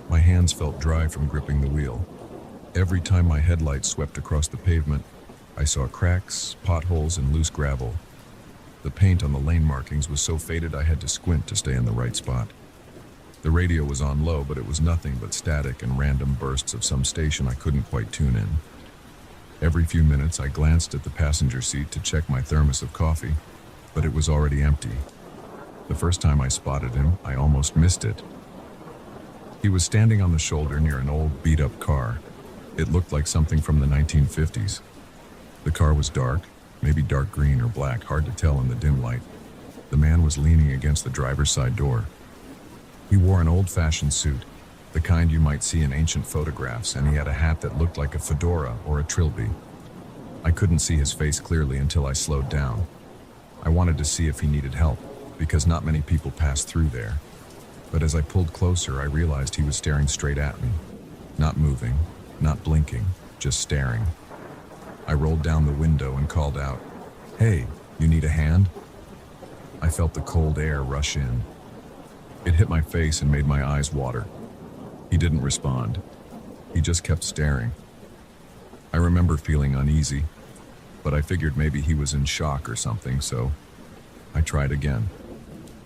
My hands felt dry from gripping the wheel. Every time my headlights swept across the pavement, I saw cracks, potholes, and loose gravel. The paint on the lane markings was so faded I had to squint to stay in the right spot. The radio was on low, but it was nothing but static and random bursts of some station I couldn't quite tune in. Every few minutes I glanced at the passenger seat to check my thermos of coffee, but it was already empty. The first time I spotted him, I almost missed it. He was standing on the shoulder near an old beat-up car. It looked like something from the 1950s. The car was dark, maybe dark green or black, hard to tell in the dim light. The man was leaning against the driver's side door. He wore an old-fashioned suit, the kind you might see in ancient photographs, and he had a hat that looked like a fedora or a trilby. I couldn't see his face clearly until I slowed down. I wanted to see if he needed help, because not many people pass through there. But as I pulled closer, I realized he was staring straight at me. Not moving, not blinking, just staring. I rolled down the window and called out, "Hey, you need a hand?" I felt the cold air rush in. It hit my face and made my eyes water. He didn't respond. He just kept staring. I remember feeling uneasy, but I figured maybe he was in shock or something, so I tried again.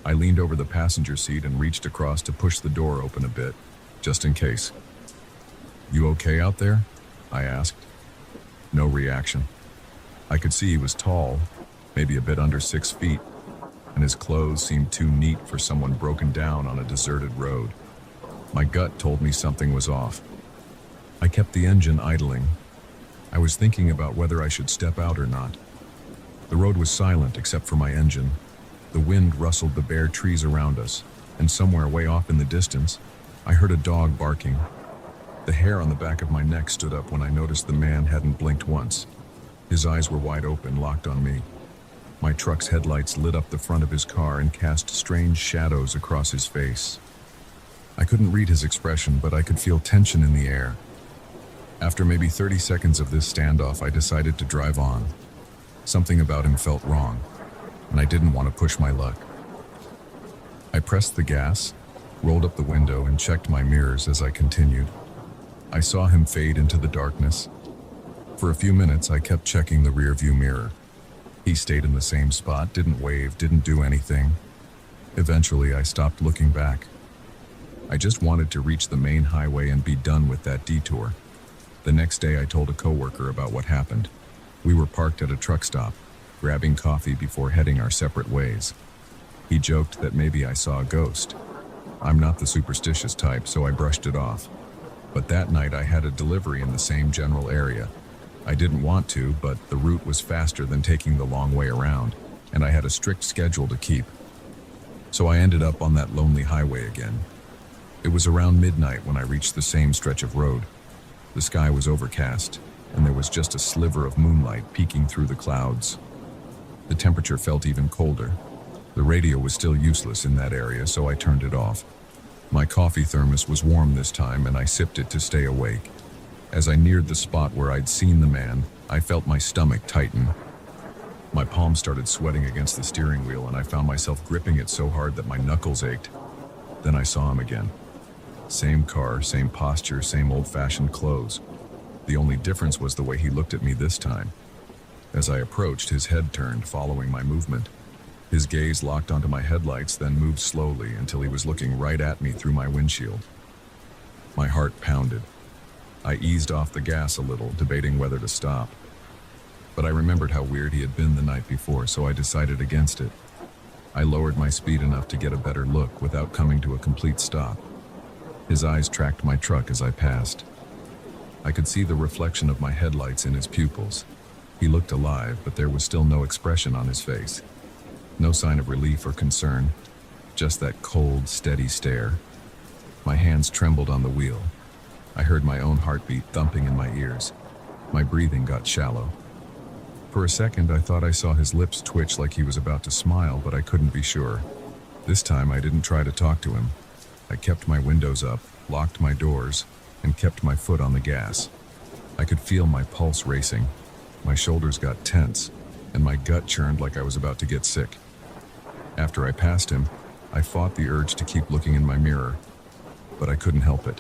I leaned over the passenger seat and reached across to push the door open a bit, just in case. "You okay out there?" I asked. No reaction. I could see he was tall, maybe a bit under 6 feet, and his clothes seemed too neat for someone broken down on a deserted road. My gut told me something was off. I kept the engine idling. I was thinking about whether I should step out or not. The road was silent except for my engine. The wind rustled the bare trees around us, and somewhere way off in the distance, I heard a dog barking. The hair on the back of my neck stood up when I noticed the man hadn't blinked once. His eyes were wide open, locked on me. My truck's headlights lit up the front of his car and cast strange shadows across his face. I couldn't read his expression, but I could feel tension in the air. After maybe 30 seconds of this standoff, I decided to drive on. Something about him felt wrong, and I didn't want to push my luck. I pressed the gas, rolled up the window, and checked my mirrors as I continued. I saw him fade into the darkness. For a few minutes, I kept checking the rearview mirror. He stayed in the same spot, didn't wave, didn't do anything. Eventually, I stopped looking back. I just wanted to reach the main highway and be done with that detour. The next day, I told a coworker about what happened. We were parked at a truck stop, grabbing coffee before heading our separate ways. He joked that maybe I saw a ghost. I'm not the superstitious type, so I brushed it off. But that night I had a delivery in the same general area. I didn't want to, but the route was faster than taking the long way around, and I had a strict schedule to keep. So I ended up on that lonely highway again. It was around midnight when I reached the same stretch of road. The sky was overcast, and there was just a sliver of moonlight peeking through the clouds. The temperature felt even colder. The radio was still useless in that area, so I turned it off. My coffee thermos was warm this time, and I sipped it to stay awake. As I neared the spot where I'd seen the man, I felt my stomach tighten. My palms started sweating against the steering wheel, and I found myself gripping it so hard that my knuckles ached. Then I saw him again. Same car, same posture, same old-fashioned clothes. The only difference was the way he looked at me this time. As I approached, his head turned, following my movement. His gaze locked onto my headlights, then moved slowly until he was looking right at me through my windshield. My heart pounded. I eased off the gas a little, debating whether to stop. But I remembered how weird he had been the night before, so I decided against it. I lowered my speed enough to get a better look without coming to a complete stop. His eyes tracked my truck as I passed. I could see the reflection of my headlights in his pupils. He looked alive, but there was still no expression on his face. No sign of relief or concern, just that cold, steady stare. My hands trembled on the wheel. I heard my own heartbeat thumping in my ears. My breathing got shallow. For a second, I thought I saw his lips twitch like he was about to smile, but I couldn't be sure. This time, I didn't try to talk to him. I kept my windows up, locked my doors, and kept my foot on the gas. I could feel my pulse racing. My shoulders got tense, and my gut churned like I was about to get sick. After I passed him, I fought the urge to keep looking in my mirror, but I couldn't help it.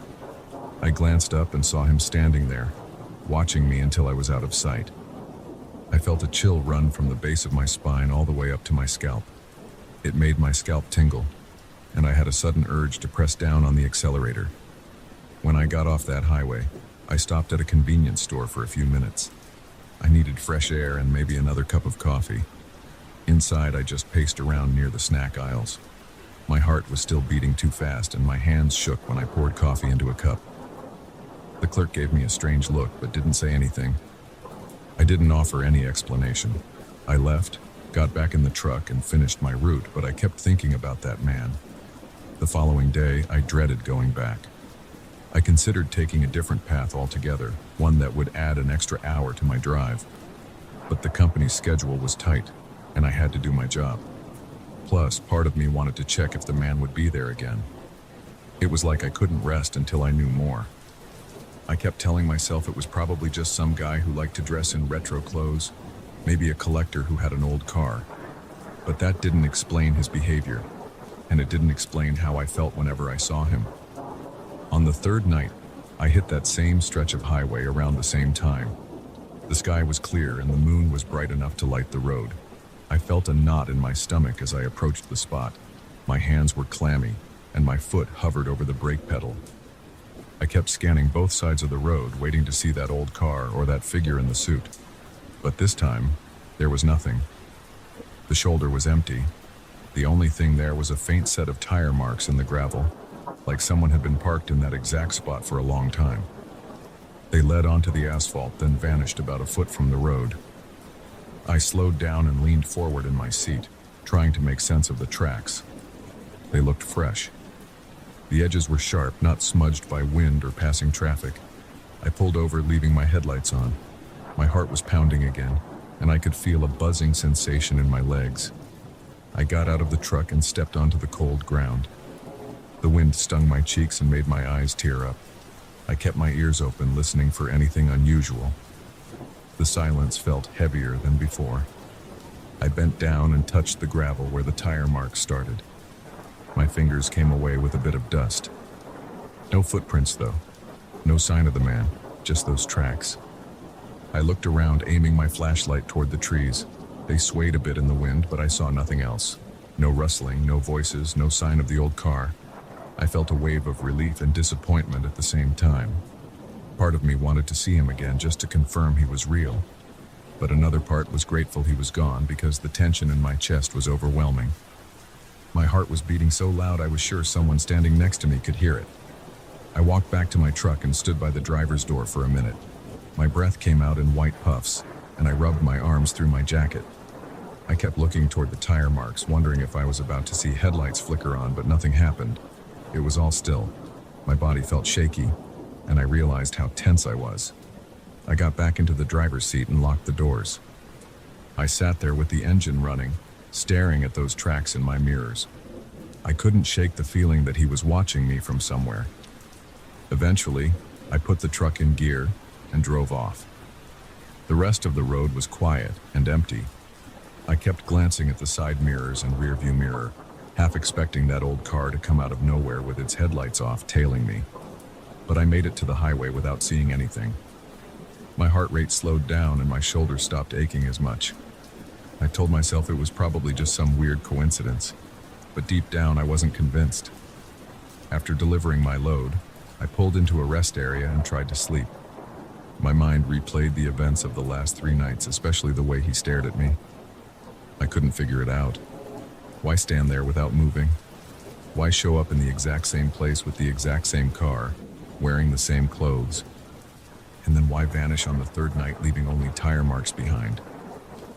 I glanced up and saw him standing there, watching me until I was out of sight. I felt a chill run from the base of my spine all the way up to my scalp. It made my scalp tingle, and I had a sudden urge to press down on the accelerator. When I got off that highway, I stopped at a convenience store for a few minutes. I needed fresh air and maybe another cup of coffee. Inside, I just paced around near the snack aisles. My heart was still beating too fast, and my hands shook when I poured coffee into a cup. The clerk gave me a strange look, but didn't say anything. I didn't offer any explanation. I left, got back in the truck, and finished my route, but I kept thinking about that man. The following day, I dreaded going back. I considered taking a different path altogether, one that would add an extra hour to my drive. But the company's schedule was tight, and I had to do my job. Plus, part of me wanted to check if the man would be there again. It was like I couldn't rest until I knew more. I kept telling myself it was probably just some guy who liked to dress in retro clothes, maybe a collector who had an old car. But that didn't explain his behavior, and it didn't explain how I felt whenever I saw him. On the third night, I hit that same stretch of highway around the same time. The sky was clear and the moon was bright enough to light the road. I felt a knot in my stomach as I approached the spot. My hands were clammy, and my foot hovered over the brake pedal. I kept scanning both sides of the road, waiting to see that old car or that figure in the suit. But this time, there was nothing. The shoulder was empty. The only thing there was a faint set of tire marks in the gravel, like someone had been parked in that exact spot for a long time. They led onto the asphalt, then vanished about a foot from the road. I slowed down and leaned forward in my seat, trying to make sense of the tracks. They looked fresh. The edges were sharp, not smudged by wind or passing traffic. I pulled over, leaving my headlights on. My heart was pounding again, and I could feel a buzzing sensation in my legs. I got out of the truck and stepped onto the cold ground. The wind stung my cheeks and made my eyes tear up. I kept my ears open, listening for anything unusual. The silence felt heavier than before. I bent down and touched the gravel where the tire marks started. My fingers came away with a bit of dust. No footprints, though. No sign of the man, just those tracks. I looked around, aiming my flashlight toward the trees. They swayed a bit in the wind, but I saw nothing else. No rustling, no voices, no sign of the old car. I felt a wave of relief and disappointment at the same time. Part of me wanted to see him again just to confirm he was real. But another part was grateful he was gone because the tension in my chest was overwhelming. My heart was beating so loud I was sure someone standing next to me could hear it. I walked back to my truck and stood by the driver's door for a minute. My breath came out in white puffs, and I rubbed my arms through my jacket. I kept looking toward the tire marks, wondering if I was about to see headlights flicker on, but nothing happened. It was all still. My body felt shaky, and I realized how tense I was. I got back into the driver's seat and locked the doors. I sat there with the engine running, staring at those tracks in my mirrors. I couldn't shake the feeling that he was watching me from somewhere. Eventually, I put the truck in gear and drove off. The rest of the road was quiet and empty. I kept glancing at the side mirrors and rearview mirror, half expecting that old car to come out of nowhere with its headlights off, tailing me. But I made it to the highway without seeing anything. My heart rate slowed down and my shoulders stopped aching as much. I told myself it was probably just some weird coincidence, but deep down I wasn't convinced. After delivering my load, I pulled into a rest area and tried to sleep. My mind replayed the events of the last 3 nights, especially the way he stared at me. I couldn't figure it out. Why stand there without moving? Why show up in the exact same place with the exact same car, wearing the same clothes? And then why vanish on the 3rd night, leaving only tire marks behind?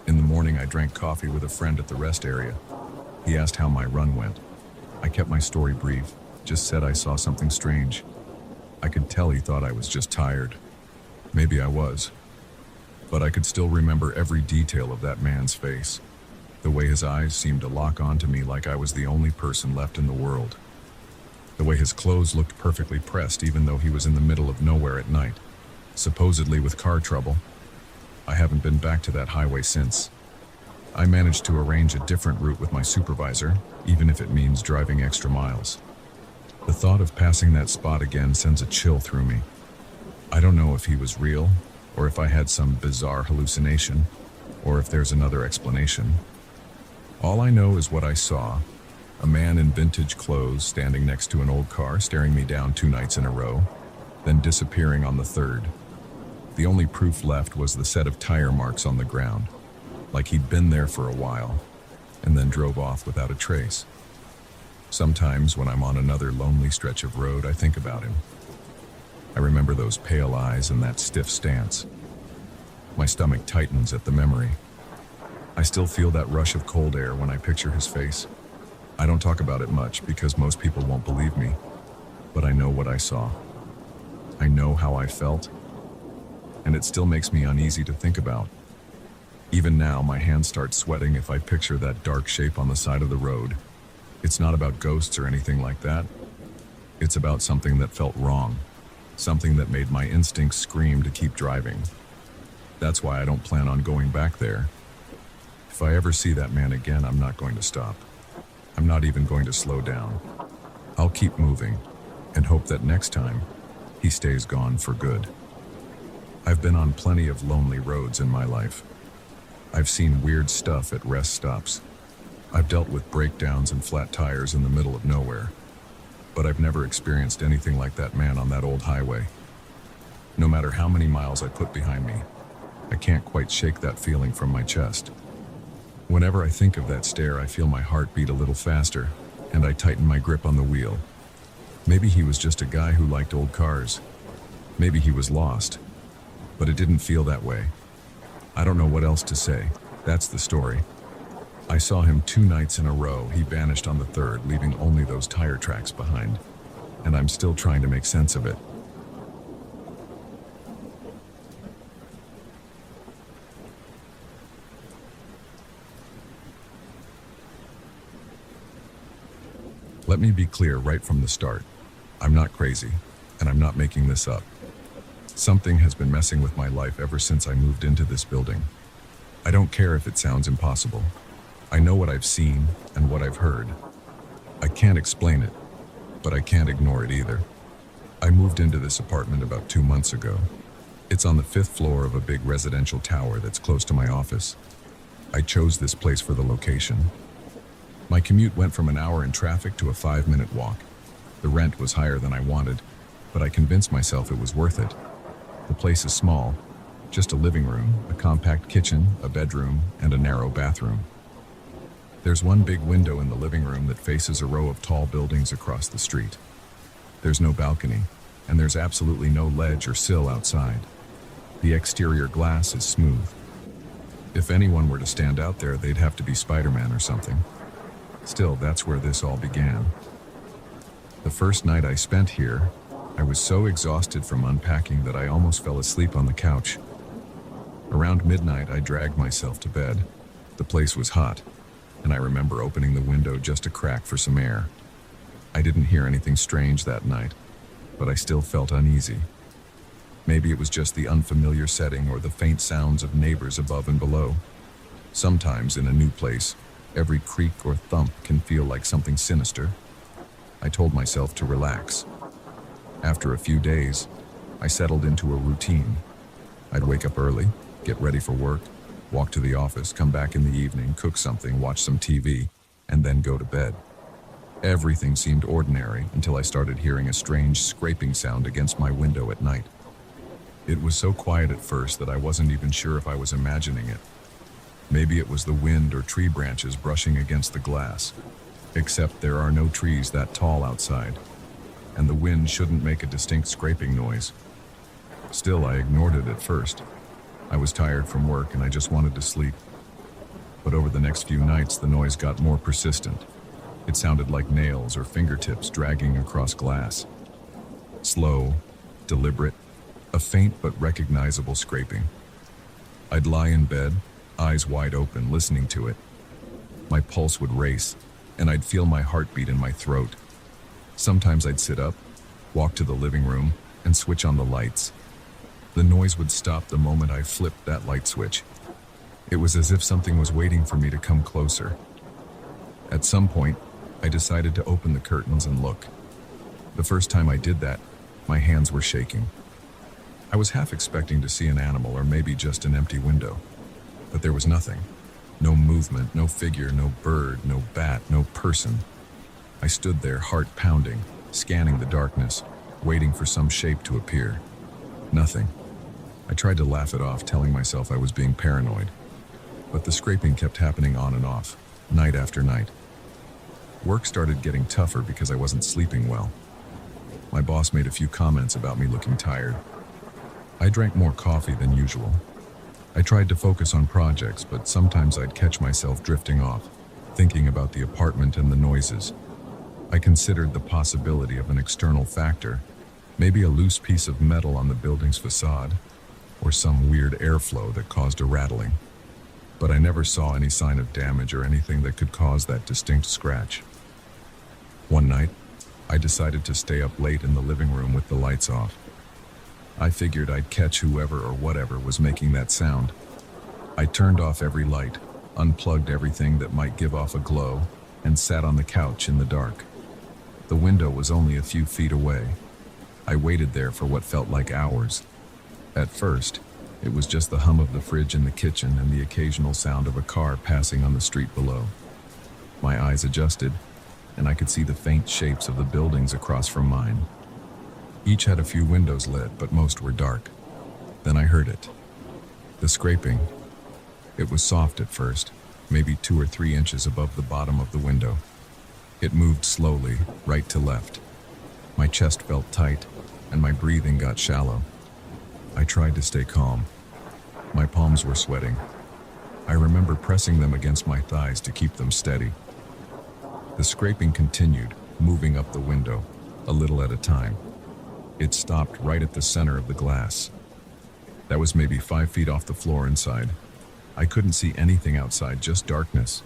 In the morning, I drank coffee with a friend at the rest area. He asked how my run went. I kept my story brief, just said I saw something strange. I could tell he thought I was just tired. Maybe I was. But I could still remember every detail of that man's face. The way his eyes seemed to lock onto me like I was the only person left in the world. The way his clothes looked perfectly pressed even though he was in the middle of nowhere at night, supposedly with car trouble. I haven't been back to that highway since. I managed to arrange a different route with my supervisor, even if it means driving extra miles. The thought of passing that spot again sends a chill through me. I don't know if he was real, or if I had some bizarre hallucination, or if there's another explanation. All I know is what I saw: a man in vintage clothes standing next to an old car staring me down 2 nights in a row, then disappearing on the 3rd. The only proof left was the set of tire marks on the ground, like he'd been there for a while, and then drove off without a trace. Sometimes when I'm on another lonely stretch of road, I think about him. I remember those pale eyes and that stiff stance. My stomach tightens at the memory. I still feel that rush of cold air when I picture his face. I don't talk about it much because most people won't believe me, but I know what I saw. I know how I felt, and it still makes me uneasy to think about. Even now, my hands start sweating if I picture that dark shape on the side of the road. It's not about ghosts or anything like that. It's about something that felt wrong, something that made my instincts scream to keep driving. That's why I don't plan on going back there. If I ever see that man again, I'm not going to stop. I'm not even going to slow down. I'll keep moving and hope that next time, he stays gone for good. I've been on plenty of lonely roads in my life. I've seen weird stuff at rest stops. I've dealt with breakdowns and flat tires in the middle of nowhere. But I've never experienced anything like that man on that old highway. No matter how many miles I put behind me, I can't quite shake that feeling from my chest. Whenever I think of that stare, I feel my heart beat a little faster, and I tighten my grip on the wheel. Maybe he was just a guy who liked old cars. Maybe he was lost. But it didn't feel that way. I don't know what else to say. That's the story. I saw him 2 nights in a row. He vanished on the 3rd, leaving only those tire tracks behind. And I'm still trying to make sense of it. Let me be clear right from the start. I'm not crazy, and I'm not making this up. Something has been messing with my life ever since I moved into this building. I don't care if it sounds impossible. I know what I've seen and what I've heard. I can't explain it, but I can't ignore it either. I moved into this apartment about 2 months ago. It's on the 5th floor of a big residential tower that's close to my office. I chose this place for the location. My commute went from an hour in traffic to a 5-minute walk. The rent was higher than I wanted, but I convinced myself it was worth it. The place is small, just a living room, a compact kitchen, a bedroom, and a narrow bathroom. There's one big window in the living room that faces a row of tall buildings across the street. There's no balcony, and there's absolutely no ledge or sill outside. The exterior glass is smooth. If anyone were to stand out there, they'd have to be Spider-Man or something. Still, that's where this all began. The first night I spent here, I was so exhausted from unpacking that I almost fell asleep on the couch. Around midnight, I dragged myself to bed. The place was hot, and I remember opening the window just a crack for some air. I didn't hear anything strange that night, but I still felt uneasy. Maybe it was just the unfamiliar setting or the faint sounds of neighbors above and below. Sometimes in a new place, Every creak or thump can feel like something sinister. I told myself to relax. After a few days, I settled into a routine. I'd wake up early, get ready for work, walk to the office, come back in the evening, cook something, watch some TV, and then go to bed. Everything seemed ordinary until I started hearing a strange scraping sound against my window at night. It was so quiet at first that I wasn't even sure if I was imagining it. Maybe it was the wind or tree branches brushing against the glass. Except there are no trees that tall outside, and the wind shouldn't make a distinct scraping noise. Still, I ignored it at first. I was tired from work and I just wanted to sleep. But over the next few nights, the noise got more persistent. It sounded like nails or fingertips dragging across glass. Slow, deliberate, a faint but recognizable scraping. I'd lie in bed, eyes wide open, listening to it. My pulse would race, and I'd feel my heartbeat in my throat. Sometimes I'd sit up, walk to the living room, and switch on the lights. The noise would stop the moment I flipped that light switch. It was as if something was waiting for me to come closer. At some point, I decided to open the curtains and look. The first time I did that, my hands were shaking. I was half expecting to see an animal or maybe just an empty window. But there was nothing. No movement, no figure, no bird, no bat, no person. I stood there, heart pounding, scanning the darkness, waiting for some shape to appear. Nothing. I tried to laugh it off, telling myself I was being paranoid. But the scraping kept happening on and off, night after night. Work started getting tougher because I wasn't sleeping well. My boss made a few comments about me looking tired. I drank more coffee than usual. I tried to focus on projects, but sometimes I'd catch myself drifting off, thinking about the apartment and the noises. I considered the possibility of an external factor, maybe a loose piece of metal on the building's facade, or some weird airflow that caused a rattling. But I never saw any sign of damage or anything that could cause that distinct scratch. One night, I decided to stay up late in the living room with the lights off. I figured I'd catch whoever or whatever was making that sound. I turned off every light, unplugged everything that might give off a glow, and sat on the couch in the dark. The window was only a few feet away. I waited there for what felt like hours. At first, it was just the hum of the fridge in the kitchen and the occasional sound of a car passing on the street below. My eyes adjusted, and I could see the faint shapes of the buildings across from mine. Each had a few windows lit, but most were dark. Then I heard it. The scraping. It was soft at first, maybe 2 or 3 inches above the bottom of the window. It moved slowly, right to left. My chest felt tight, and my breathing got shallow. I tried to stay calm. My palms were sweating. I remember pressing them against my thighs to keep them steady. The scraping continued, moving up the window, a little at a time. It stopped right at the center of the glass. That was maybe 5 feet off the floor inside. I couldn't see anything outside, just darkness.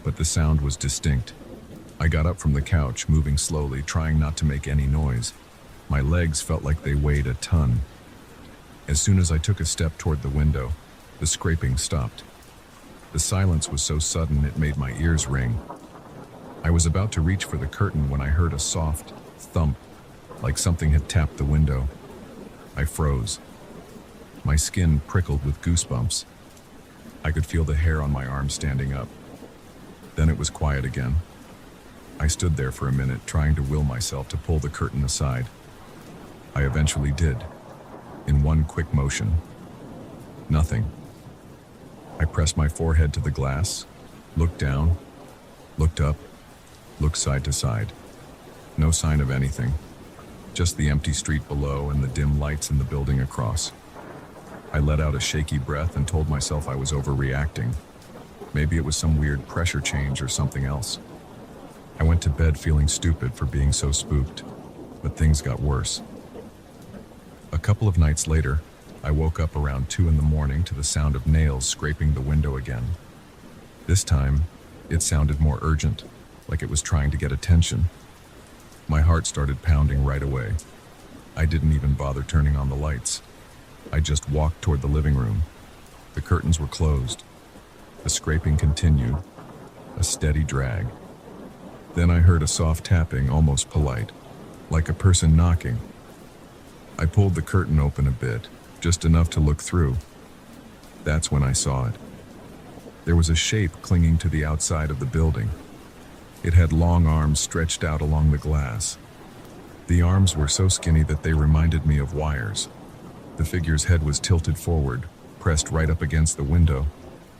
But the sound was distinct. I got up from the couch, moving slowly, trying not to make any noise. My legs felt like they weighed a ton. As soon as I took a step toward the window, the scraping stopped. The silence was so sudden it made my ears ring. I was about to reach for the curtain when I heard a soft thump, like something had tapped the window. I froze. My skin prickled with goosebumps. I could feel the hair on my arm standing up. Then it was quiet again. I stood there for a minute, trying to will myself to pull the curtain aside. I eventually did, in one quick motion. Nothing. I pressed my forehead to the glass, looked down, looked up, looked side to side. No sign of anything. Just the empty street below and the dim lights in the building across. I let out a shaky breath and told myself I was overreacting. Maybe it was some weird pressure change or something else. I went to bed feeling stupid for being so spooked, but things got worse. A couple of nights later, I woke up around 2 in the morning to the sound of nails scraping the window again. This time, it sounded more urgent, like it was trying to get attention. My heart started pounding right away. I didn't even bother turning on the lights. I just walked toward the living room. The curtains were closed. The scraping continued. a steady drag. Then I heard a soft tapping, almost polite, like a person knocking. I pulled the curtain open a bit, just enough to look through. That's when I saw it. There was a shape clinging to the outside of the building. It had long arms stretched out along the glass. The arms were so skinny that they reminded me of wires. The figure's head was tilted forward, pressed right up against the window,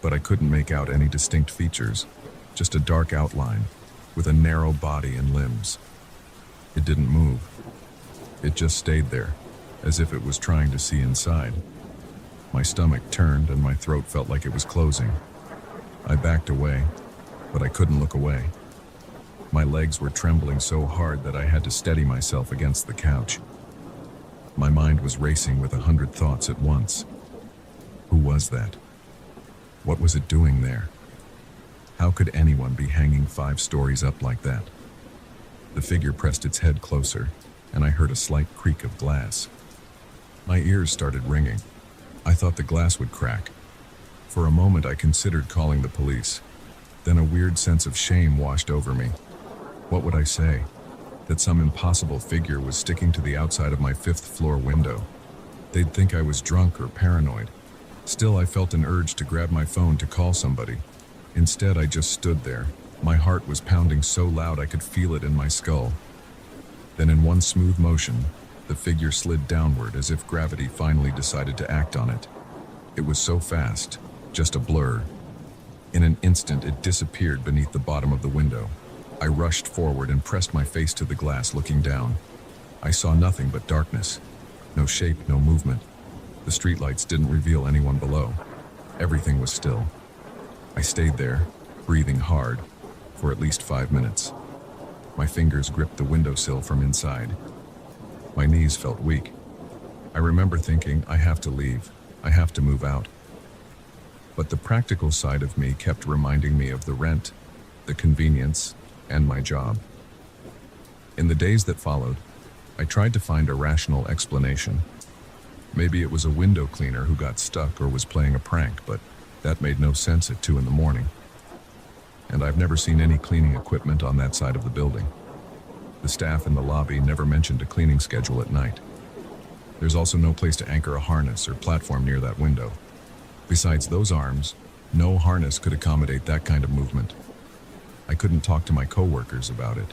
but I couldn't make out any distinct features, just a dark outline, with a narrow body and limbs. It didn't move. It just stayed there, as if it was trying to see inside. My stomach turned and my throat felt like it was closing. I backed away, but I couldn't look away. My legs were trembling so hard that I had to steady myself against the couch. My mind was racing with 100 thoughts at once. Who was that? What was it doing there? How could anyone be hanging 5 stories up like that? The figure pressed its head closer, and I heard a slight creak of glass. My ears started ringing. I thought the glass would crack. For a moment I considered calling the police. Then a weird sense of shame washed over me. What would I say? That some impossible figure was sticking to the outside of my 5th floor window. They'd think I was drunk or paranoid. Still, I felt an urge to grab my phone to call somebody. Instead, I just stood there. My heart was pounding so loud I could feel it in my skull. Then in one smooth motion, the figure slid downward as if gravity finally decided to act on it. It was so fast, just a blur. In an instant, it disappeared beneath the bottom of the window. I rushed forward and pressed my face to the glass, looking down. I saw nothing but darkness. No shape, no movement. The streetlights didn't reveal anyone below. Everything was still. I stayed there, breathing hard, for at least 5 minutes. My fingers gripped the windowsill from inside. My knees felt weak. I remember thinking, I have to leave. I have to move out. But the practical side of me kept reminding me of the rent, the convenience, and my job. In the days that followed, I tried to find a rational explanation. Maybe it was a window cleaner who got stuck or was playing a prank, but that made no sense at 2 a.m. And I've never seen any cleaning equipment on that side of the building. The staff in the lobby never mentioned a cleaning schedule at night. There's also no place to anchor a harness or platform near that window. Besides those arms, no harness could accommodate that kind of movement. I couldn't talk to my coworkers about it.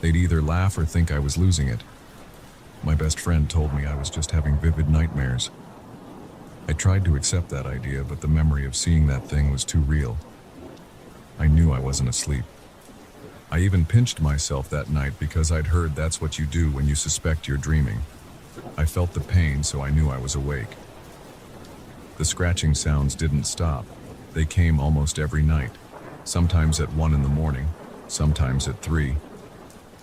They'd either laugh or think I was losing it. My best friend told me I was just having vivid nightmares. I tried to accept that idea, but the memory of seeing that thing was too real. I knew I wasn't asleep. I even pinched myself that night because I'd heard that's what you do when you suspect you're dreaming. I felt the pain, so I knew I was awake. The scratching sounds didn't stop. They came almost every night, sometimes at 1 a.m, sometimes at 3.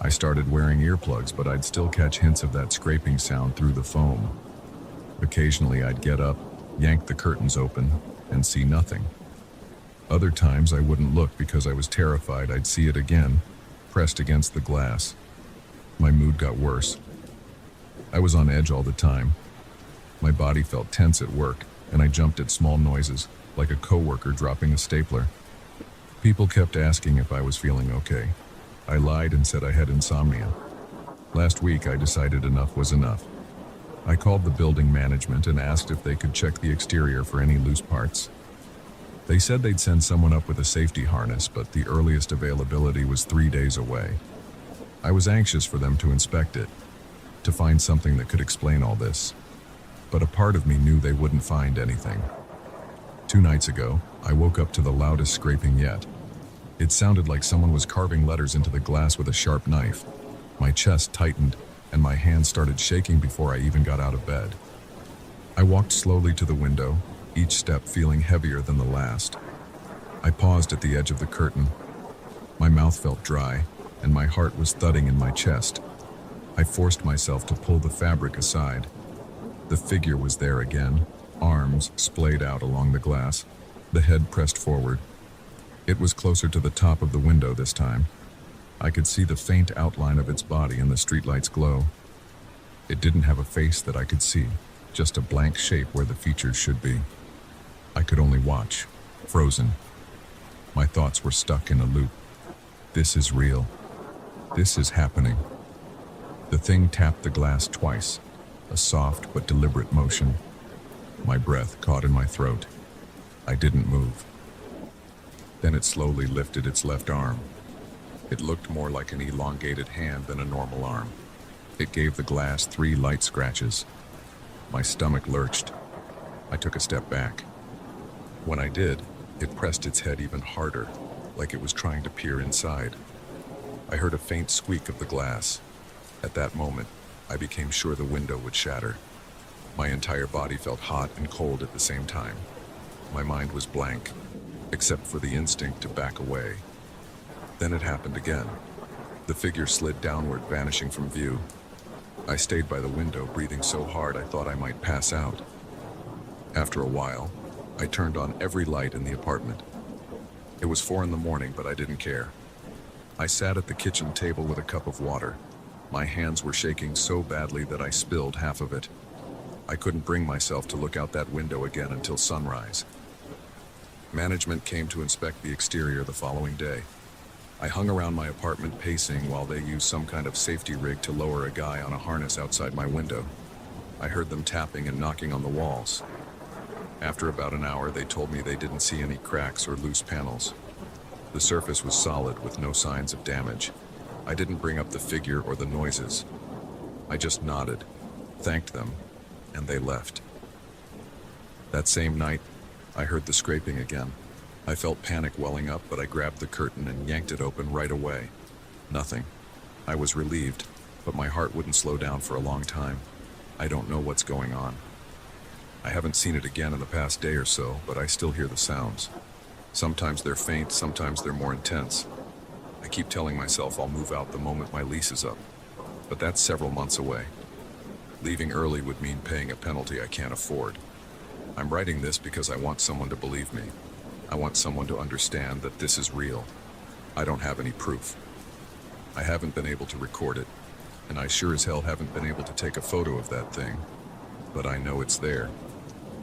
I started wearing earplugs, but I'd still catch hints of that scraping sound through the foam. Occasionally I'd get up, yank the curtains open, and see nothing. Other times I wouldn't look because I was terrified I'd see it again, pressed against the glass. My mood got worse. I was on edge all the time. My body felt tense at work, and I jumped at small noises, like a coworker dropping a stapler. People kept asking if I was feeling okay. I lied and said I had insomnia. Last week I decided enough was enough. I called the building management and asked if they could check the exterior for any loose parts. They said they'd send someone up with a safety harness, but the earliest availability was 3 days away. I was anxious for them to inspect it, to find something that could explain all this. But a part of me knew they wouldn't find anything. 2 nights ago, I woke up to the loudest scraping yet. It sounded like someone was carving letters into the glass with a sharp knife. My chest tightened, and my hands started shaking before I even got out of bed. I walked slowly to the window, each step feeling heavier than the last. I paused at the edge of the curtain. My mouth felt dry, and my heart was thudding in my chest. I forced myself to pull the fabric aside. The figure was there again, arms splayed out along the glass, the head pressed forward. It was closer to the top of the window this time. I could see the faint outline of its body in the streetlight's glow. It didn't have a face that I could see, just a blank shape where the features should be. I could only watch, frozen. My thoughts were stuck in a loop. This is real. This is happening. The thing tapped the glass twice, a soft but deliberate motion. My breath caught in my throat. I didn't move. Then it slowly lifted its left arm. It looked more like an elongated hand than a normal arm. It gave the glass 3 light scratches. My stomach lurched. I took a step back. When I did, it pressed its head even harder, like it was trying to peer inside. I heard a faint squeak of the glass. At that moment, I became sure the window would shatter. My entire body felt hot and cold at the same time. My mind was blank, except for the instinct to back away. Then it happened again. The figure slid downward, vanishing from view. I stayed by the window, breathing so hard I thought I might pass out. After a while, I turned on every light in the apartment. It was 4 a.m, but I didn't care. I sat at the kitchen table with a cup of water. My hands were shaking so badly that I spilled half of it. I couldn't bring myself to look out that window again until sunrise. Management came to inspect the exterior the following day. I hung around my apartment pacing while they used some kind of safety rig to lower a guy on a harness outside my window. I heard them tapping and knocking on the walls. After about an hour, they told me they didn't see any cracks or loose panels. The surface was solid with no signs of damage. I didn't bring up the figure or the noises. I just nodded, thanked them, and they left. That same night, I heard the scraping again. I felt panic welling up, but I grabbed the curtain and yanked it open right away. Nothing. I was relieved, but my heart wouldn't slow down for a long time. I don't know what's going on. I haven't seen it again in the past day or so, but I still hear the sounds. Sometimes they're faint, sometimes they're more intense. I keep telling myself I'll move out the moment my lease is up, but that's several months away. Leaving early would mean paying a penalty I can't afford. I'm writing this because I want someone to believe me. I want someone to understand that this is real. I don't have any proof. I haven't been able to record it, and I sure as hell haven't been able to take a photo of that thing. But I know it's there.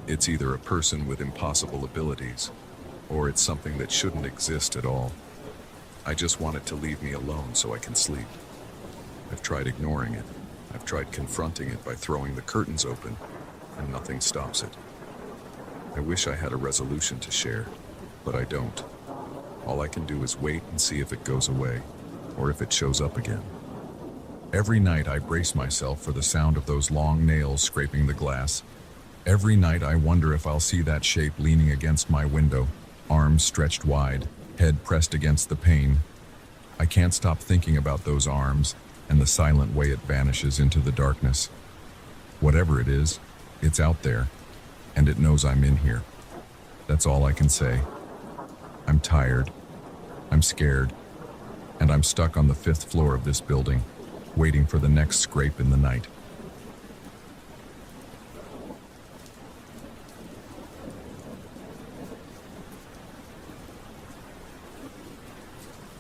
It's either a person with impossible abilities, or it's something that shouldn't exist at all. I just want it to leave me alone so I can sleep. I've tried ignoring it. I've tried confronting it by throwing the curtains open, and nothing stops it. I wish I had a resolution to share, but I don't. All I can do is wait and see if it goes away, or if it shows up again. Every night I brace myself for the sound of those long nails scraping the glass. Every night I wonder if I'll see that shape leaning against my window, arms stretched wide, head pressed against the pane. I can't stop thinking about those arms and the silent way it vanishes into the darkness. Whatever it is, it's out there, and it knows I'm in here. That's all I can say. I'm tired, I'm scared, and I'm stuck on the 5th floor of this building, waiting for the next scrape in the night.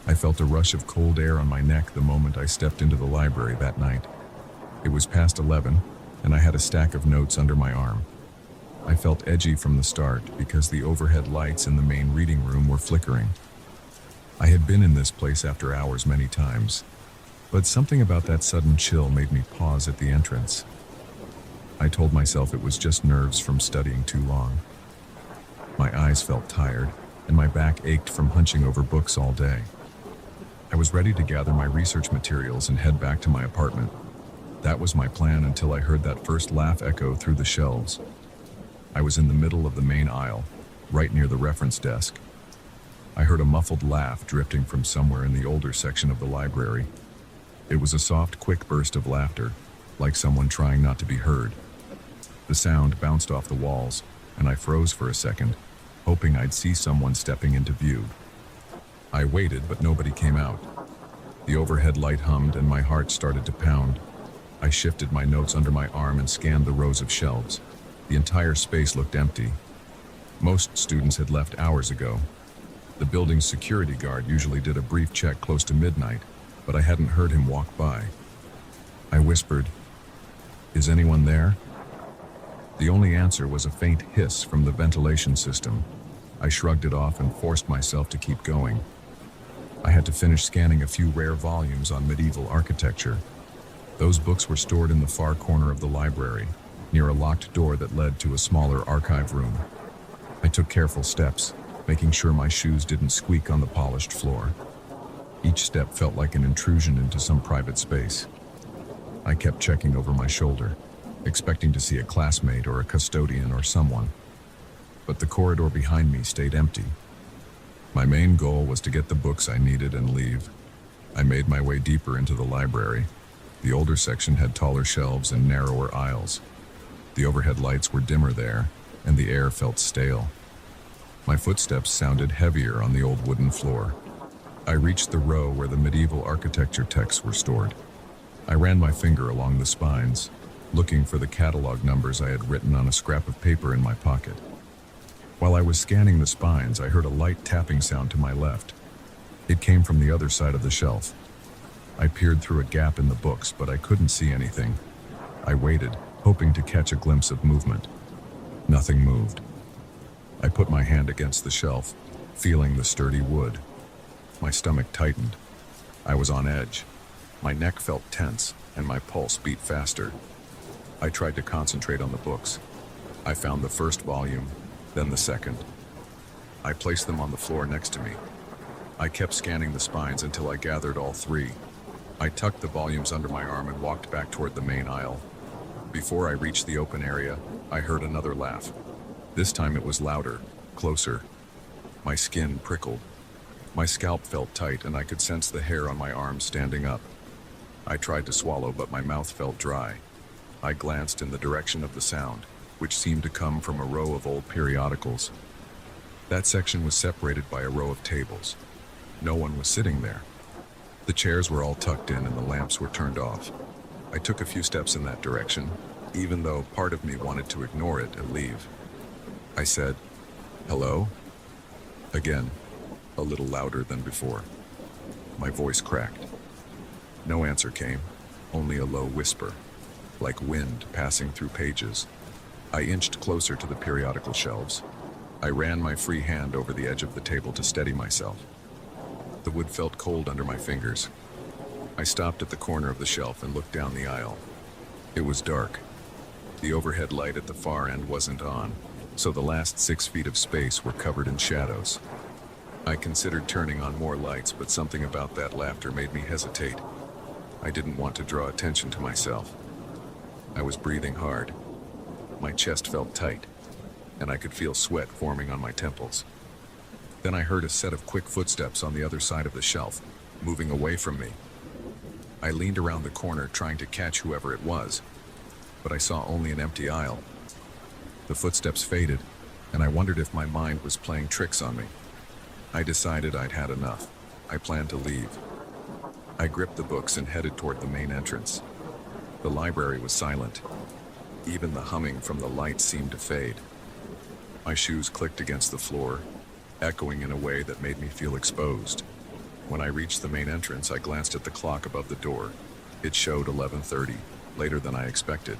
I felt a rush of cold air on my neck the moment I stepped into the library that night. It was past 11, and I had a stack of notes under my arm. I felt edgy from the start because the overhead lights in the main reading room were flickering. I had been in this place after hours many times, but something about that sudden chill made me pause at the entrance. I told myself it was just nerves from studying too long. My eyes felt tired, and my back ached from hunching over books all day. I was ready to gather my research materials and head back to my apartment. That was my plan until I heard that first laugh echo through the shelves. I was in the middle of the main aisle, right near the reference desk. I heard a muffled laugh drifting from somewhere in the older section of the library. It was a soft, quick burst of laughter, like someone trying not to be heard. The sound bounced off the walls, and I froze for a second, hoping I'd see someone stepping into view. I waited, but nobody came out. The overhead light hummed, and my heart started to pound. I shifted my notes under my arm and scanned the rows of shelves. The entire space looked empty. Most students had left hours ago. The building's security guard usually did a brief check close to midnight, but I hadn't heard him walk by. I whispered, "Is anyone there?" The only answer was a faint hiss from the ventilation system. I shrugged it off and forced myself to keep going. I had to finish scanning a few rare volumes on medieval architecture. Those books were stored in the far corner of the library, near a locked door that led to a smaller archive room. I took careful steps, making sure my shoes didn't squeak on the polished floor. Each step felt like an intrusion into some private space. I kept checking over my shoulder, expecting to see a classmate or a custodian or someone. But the corridor behind me stayed empty. My main goal was to get the books I needed and leave. I made my way deeper into the library. The older section had taller shelves and narrower aisles. The overhead lights were dimmer there, and the air felt stale. My footsteps sounded heavier on the old wooden floor. I reached the row where the medieval architecture texts were stored. I ran my finger along the spines, looking for the catalog numbers I had written on a scrap of paper in my pocket. While I was scanning the spines, I heard a light tapping sound to my left. It came from the other side of the shelf. I peered through a gap in the books, but I couldn't see anything. I waited, hoping to catch a glimpse of movement. Nothing moved. I put my hand against the shelf, feeling the sturdy wood. My stomach tightened. I was on edge. My neck felt tense, and my pulse beat faster. I tried to concentrate on the books. I found the first volume, then the second. I placed them on the floor next to me. I kept scanning the spines until I gathered all three. I tucked the volumes under my arm and walked back toward the main aisle. Before I reached the open area, I heard another laugh. This time it was louder, closer. My skin prickled. My scalp felt tight, and I could sense the hair on my arms standing up. I tried to swallow, but my mouth felt dry. I glanced in the direction of the sound, which seemed to come from a row of old periodicals. That section was separated by a row of tables. No one was sitting there. The chairs were all tucked in and the lamps were turned off. I took a few steps in that direction, even though part of me wanted to ignore it and leave. I said, "Hello?" Again, a little louder than before. My voice cracked. No answer came, only a low whisper, like wind passing through pages. I inched closer to the periodical shelves. I ran my free hand over the edge of the table to steady myself. The wood felt cold under my fingers. I stopped at the corner of the shelf and looked down the aisle. It was dark. The overhead light at the far end wasn't on, so the last 6 feet of space were covered in shadows. I considered turning on more lights, but something about that laughter made me hesitate. I didn't want to draw attention to myself. I was breathing hard. My chest felt tight, and I could feel sweat forming on my temples. Then I heard a set of quick footsteps on the other side of the shelf, moving away from me. I leaned around the corner trying to catch whoever it was, but I saw only an empty aisle. The footsteps faded, and I wondered if my mind was playing tricks on me. I decided I'd had enough. I planned to leave. I gripped the books and headed toward the main entrance. The library was silent. Even the humming from the lights seemed to fade. My shoes clicked against the floor, echoing in a way that made me feel exposed. When I reached the main entrance, I glanced at the clock above the door. It showed 11:30, later than I expected.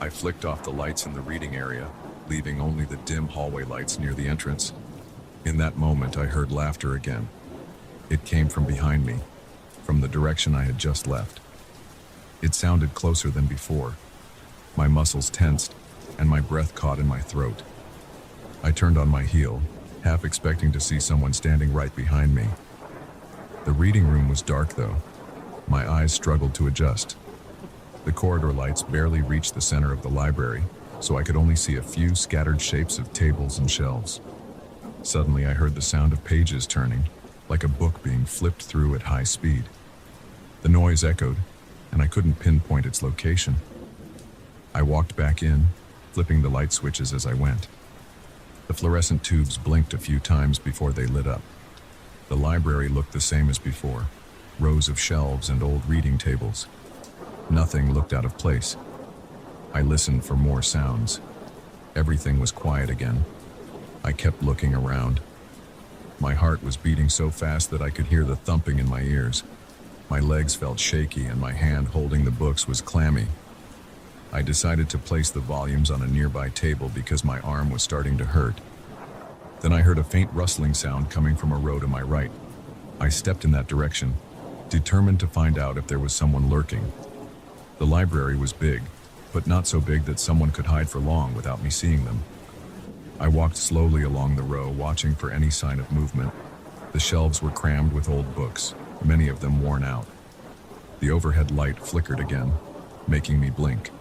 I flicked off the lights in the reading area, leaving only the dim hallway lights near the entrance. In that moment, I heard laughter again. It came from behind me, from the direction I had just left. It sounded closer than before. My muscles tensed, and my breath caught in my throat. I turned on my heel, half expecting to see someone standing right behind me. The reading room was dark, though. My eyes struggled to adjust. The corridor lights barely reached the center of the library, so I could only see a few scattered shapes of tables and shelves. Suddenly, I heard the sound of pages turning, like a book being flipped through at high speed. The noise echoed, and I couldn't pinpoint its location. I walked back in, flipping the light switches as I went. The fluorescent tubes blinked a few times before they lit up. The library looked the same as before, rows of shelves and old reading tables. Nothing looked out of place. I listened for more sounds. Everything was quiet again. I kept looking around. My heart was beating so fast that I could hear the thumping in my ears. My legs felt shaky and my hand holding the books was clammy. I decided to place the volumes on a nearby table because my arm was starting to hurt. Then I heard a faint rustling sound coming from a row to my right. I stepped in that direction, determined to find out if there was someone lurking. The library was big, but not so big that someone could hide for long without me seeing them. I walked slowly along the row, watching for any sign of movement. The shelves were crammed with old books, many of them worn out. The overhead light flickered again, making me blink.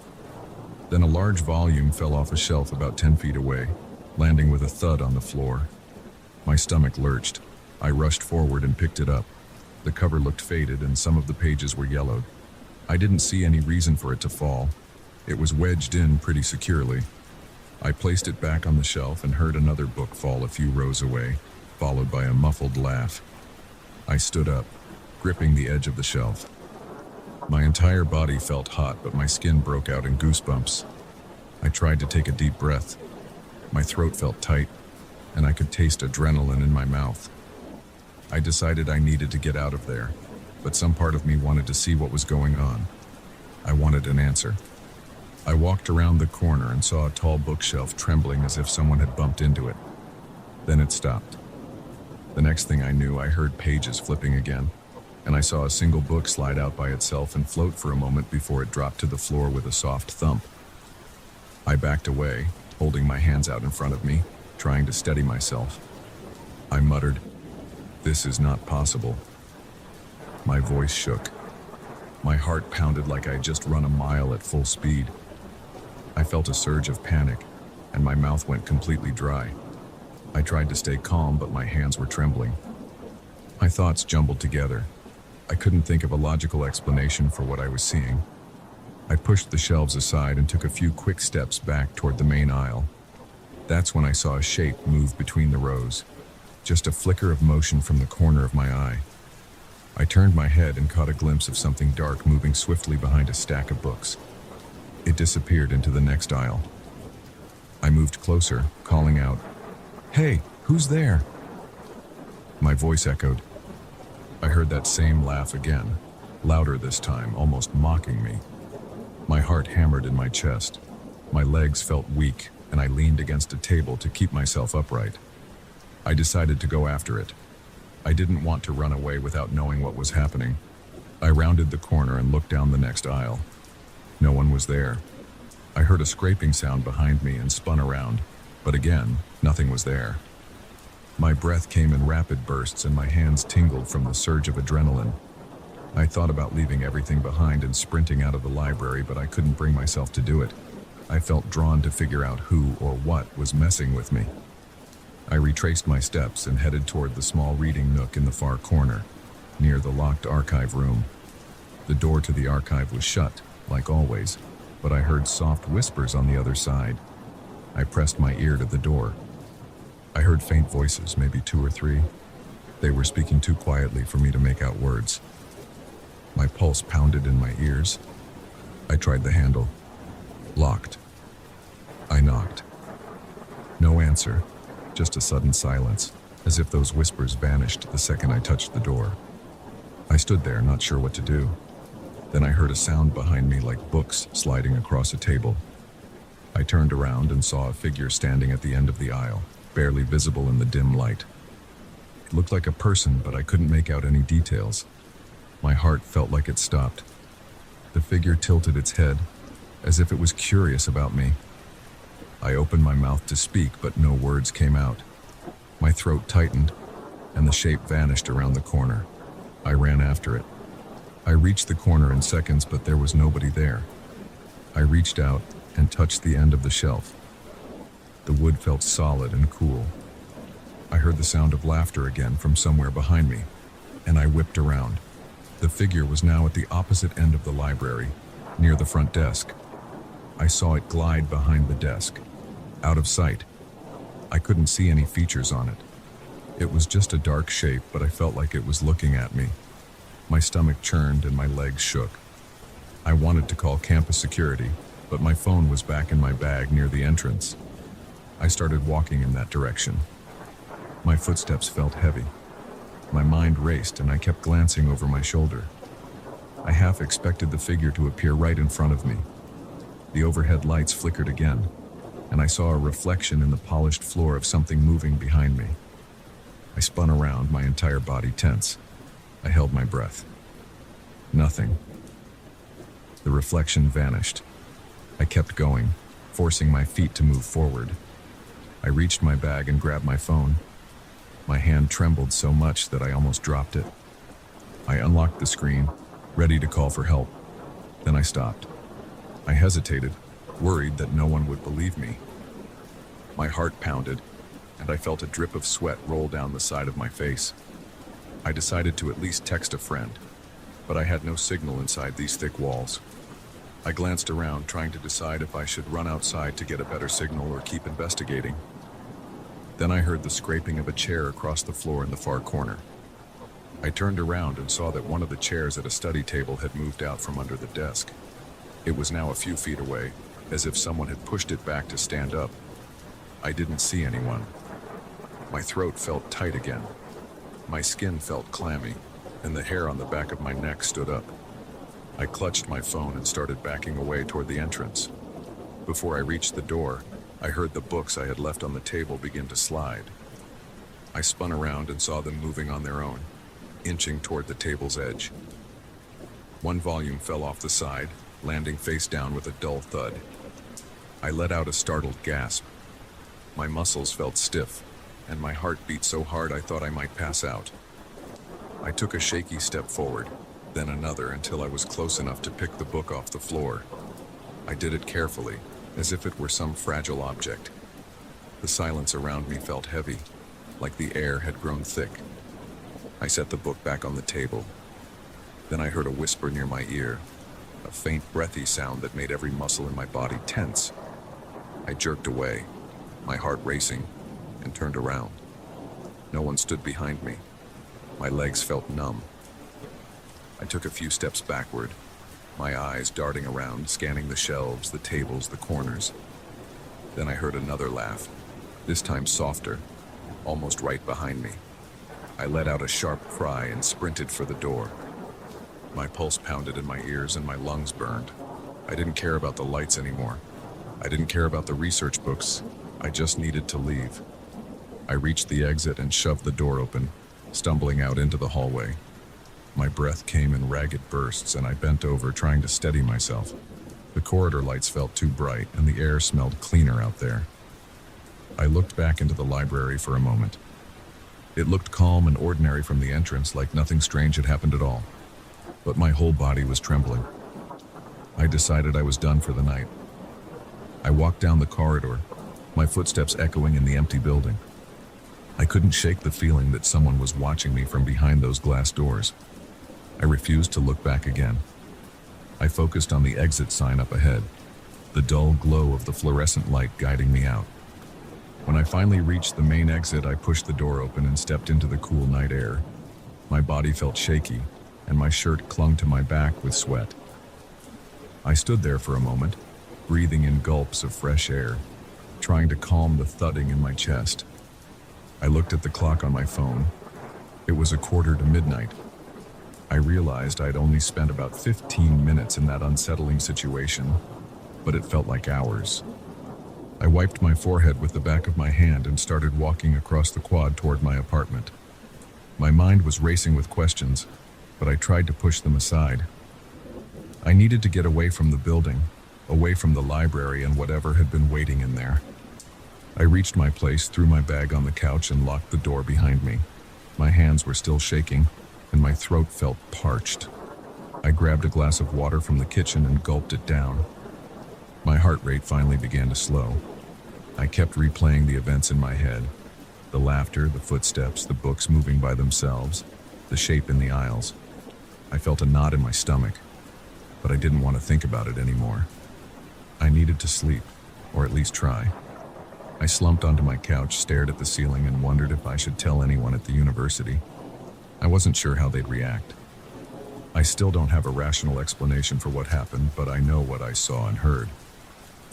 Then a large volume fell off a shelf about 10 feet away, landing with a thud on the floor. My stomach lurched. I rushed forward and picked it up. The cover looked faded and some of the pages were yellowed. I didn't see any reason for it to fall. It was wedged in pretty securely. I placed it back on the shelf and heard another book fall a few rows away, followed by a muffled laugh. I stood up, gripping the edge of the shelf. My entire body felt hot, but my skin broke out in goosebumps. I tried to take a deep breath. My throat felt tight, and I could taste adrenaline in my mouth. I decided I needed to get out of there, but some part of me wanted to see what was going on. I wanted an answer. I walked around the corner and saw a tall bookshelf trembling as if someone had bumped into it. Then it stopped. The next thing I knew, I heard pages flipping again, and I saw a single book slide out by itself and float for a moment before it dropped to the floor with a soft thump. I backed away, holding my hands out in front of me, trying to steady myself. I muttered, "This is not possible." My voice shook. My heart pounded like I had just run a mile at full speed. I felt a surge of panic, and my mouth went completely dry. I tried to stay calm, but my hands were trembling. My thoughts jumbled together. I couldn't think of a logical explanation for what I was seeing. I pushed the shelves aside and took a few quick steps back toward the main aisle. That's when I saw a shape move between the rows, just a flicker of motion from the corner of my eye. I turned my head and caught a glimpse of something dark moving swiftly behind a stack of books. It disappeared into the next aisle. I moved closer, calling out, "Hey, who's there?" My voice echoed. I heard that same laugh again, louder this time, almost mocking me. My heart hammered in my chest. My legs felt weak, and I leaned against a table to keep myself upright. I decided to go after it. I didn't want to run away without knowing what was happening. I rounded the corner and looked down the next aisle. No one was there. I heard a scraping sound behind me and spun around, but again, nothing was there. My breath came in rapid bursts and my hands tingled from the surge of adrenaline. I thought about leaving everything behind and sprinting out of the library, but I couldn't bring myself to do it. I felt drawn to figure out who or what was messing with me. I retraced my steps and headed toward the small reading nook in the far corner, near the locked archive room. The door to the archive was shut, like always, but I heard soft whispers on the other side. I pressed my ear to the door. I heard faint voices, maybe 2 or 3. They were speaking too quietly for me to make out words. My pulse pounded in my ears. I tried the handle. Locked. I knocked. No answer, just a sudden silence, as if those whispers vanished the second I touched the door. I stood there, not sure what to do. Then I heard a sound behind me like books sliding across a table. I turned around and saw a figure standing at the end of the aisle, barely visible in the dim light. It looked like a person, but I couldn't make out any details. My heart felt like it stopped. The figure tilted its head, as if it was curious about me. I opened my mouth to speak, but no words came out. My throat tightened, and the shape vanished around the corner. I ran after it. I reached the corner in seconds, but there was nobody there. I reached out and touched the end of the shelf. The wood felt solid and cool. I heard the sound of laughter again from somewhere behind me, and I whipped around. The figure was now at the opposite end of the library, near the front desk. I saw it glide behind the desk, out of sight. I couldn't see any features on it. It was just a dark shape, but I felt like it was looking at me. My stomach churned and my legs shook. I wanted to call campus security, but my phone was back in my bag near the entrance. I started walking in that direction. My footsteps felt heavy. My mind raced and I kept glancing over my shoulder. I half expected the figure to appear right in front of me. The overhead lights flickered again. and I saw a reflection in the polished floor of something moving behind me. I spun around, my entire body tense. I held my breath. Nothing. The reflection vanished. I kept going, forcing my feet to move forward. I reached my bag and grabbed my phone. My hand trembled so much that I almost dropped it. I unlocked the screen, ready to call for help. Then I stopped. I hesitated, worried that no one would believe me. My heart pounded, and I felt a drip of sweat roll down the side of my face. I decided to at least text a friend, but I had no signal inside these thick walls. I glanced around, trying to decide if I should run outside to get a better signal or keep investigating. Then I heard the scraping of a chair across the floor in the far corner. I turned around and saw that one of the chairs at a study table had moved out from under the desk. It was now a few feet away, as if someone had pushed it back to stand up. I didn't see anyone. My throat felt tight again. My skin felt clammy, and the hair on the back of my neck stood up. I clutched my phone and started backing away toward the entrance. Before I reached the door, I heard the books I had left on the table begin to slide. I spun around and saw them moving on their own, inching toward the table's edge. One volume fell off the side, landing face down with a dull thud. I let out a startled gasp. My muscles felt stiff, and my heart beat so hard I thought I might pass out. I took a shaky step forward, then another until I was close enough to pick the book off the floor. I did it carefully, as if it were some fragile object. The silence around me felt heavy, like the air had grown thick. I set the book back on the table. Then I heard a whisper near my ear, a faint breathy sound that made every muscle in my body tense. I jerked away, my heart racing, and turned around. No one stood behind me. My legs felt numb. I took a few steps backward, my eyes darting around, scanning the shelves, the tables, the corners. Then I heard another laugh, this time softer, almost right behind me. I let out a sharp cry and sprinted for the door. My pulse pounded in my ears and my lungs burned. I didn't care about the lights anymore. I didn't care about the research books. I just needed to leave. I reached the exit and shoved the door open, stumbling out into the hallway. My breath came in ragged bursts, and I bent over, trying to steady myself. The corridor lights felt too bright, and the air smelled cleaner out there. I looked back into the library for a moment. It looked calm and ordinary from the entrance, like nothing strange had happened at all. But my whole body was trembling. I decided I was done for the night. I walked down the corridor, my footsteps echoing in the empty building. I couldn't shake the feeling that someone was watching me from behind those glass doors. I refused to look back again. I focused on the exit sign up ahead, the dull glow of the fluorescent light guiding me out. When I finally reached the main exit, I pushed the door open and stepped into the cool night air. My body felt shaky, and my shirt clung to my back with sweat. I stood there for a moment, breathing in gulps of fresh air, trying to calm the thudding in my chest. I looked at the clock on my phone. It was 1:45. I realized I'd only spent about 15 minutes in that unsettling situation, but it felt like hours. I wiped my forehead with the back of my hand and started walking across the quad toward my apartment. My mind was racing with questions, but I tried to push them aside. I needed to get away from the building, away from the library and whatever had been waiting in there. I reached my place, threw my bag on the couch, and locked the door behind me. My hands were still shaking, and my throat felt parched. I grabbed a glass of water from the kitchen and gulped it down. My heart rate finally began to slow. I kept replaying the events in my head. The laughter, the footsteps, the books moving by themselves, the shape in the aisles. I felt a knot in my stomach, but I didn't want to think about it anymore. I needed to sleep, or at least try. I slumped onto my couch, stared at the ceiling, and wondered if I should tell anyone at the university. I wasn't sure how they'd react. I still don't have a rational explanation for what happened, but I know what I saw and heard.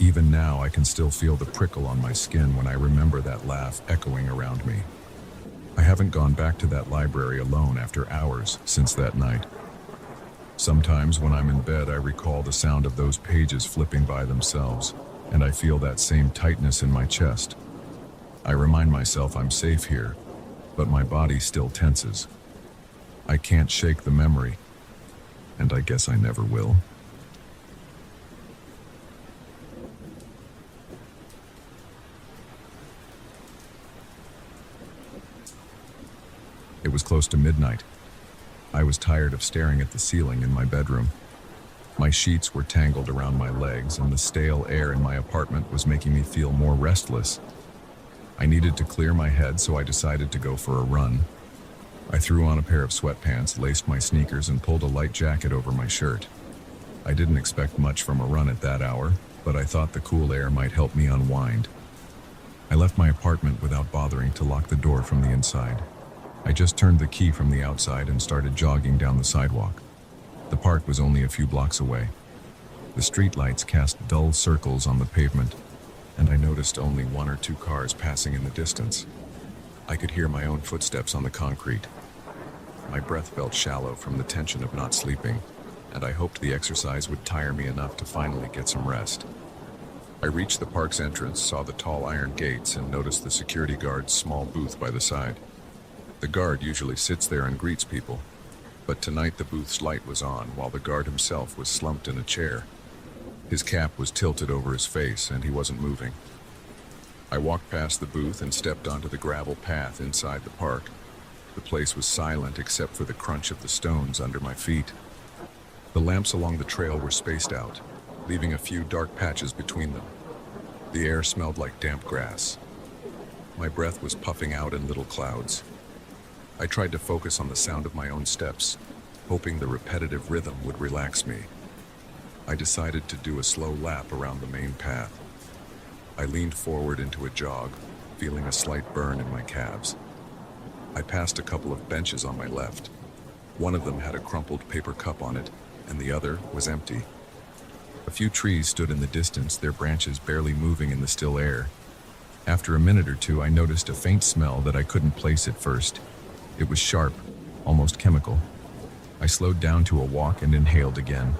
Even now, I can still feel the prickle on my skin when I remember that laugh echoing around me. I haven't gone back to that library alone after hours since that night. Sometimes when I'm in bed, I recall the sound of those pages flipping by themselves, and I feel that same tightness in my chest. I remind myself I'm safe here, but my body still tenses. I can't shake the memory, and I guess I never will. It was close to midnight. I was tired of staring at the ceiling in my bedroom. My sheets were tangled around my legs, and the stale air in my apartment was making me feel more restless. I needed to clear my head, so I decided to go for a run. I threw on a pair of sweatpants, laced my sneakers, and pulled a light jacket over my shirt. I didn't expect much from a run at that hour, but I thought the cool air might help me unwind. I left my apartment without bothering to lock the door from the inside. I just turned the key from the outside and started jogging down the sidewalk. The park was only a few blocks away. The streetlights cast dull circles on the pavement, and I noticed only one or two cars passing in the distance. I could hear my own footsteps on the concrete. My breath felt shallow from the tension of not sleeping, and I hoped the exercise would tire me enough to finally get some rest. I reached the park's entrance, saw the tall iron gates, and noticed the security guard's small booth by the side. The guard usually sits there and greets people, but tonight the booth's light was on while the guard himself was slumped in a chair. His cap was tilted over his face and he wasn't moving. I walked past the booth and stepped onto the gravel path inside the park. The place was silent except for the crunch of the stones under my feet. The lamps along the trail were spaced out, leaving a few dark patches between them. The air smelled like damp grass. My breath was puffing out in little clouds. I tried to focus on the sound of my own steps, hoping the repetitive rhythm would relax me. I decided to do a slow lap around the main path. I leaned forward into a jog, feeling a slight burn in my calves. I passed a couple of benches on my left. One of them had a crumpled paper cup on it, and the other was empty. A few trees stood in the distance, their branches barely moving in the still air. After a minute or two, I noticed a faint smell that I couldn't place at first. It was sharp, almost chemical. I slowed down to a walk and inhaled again.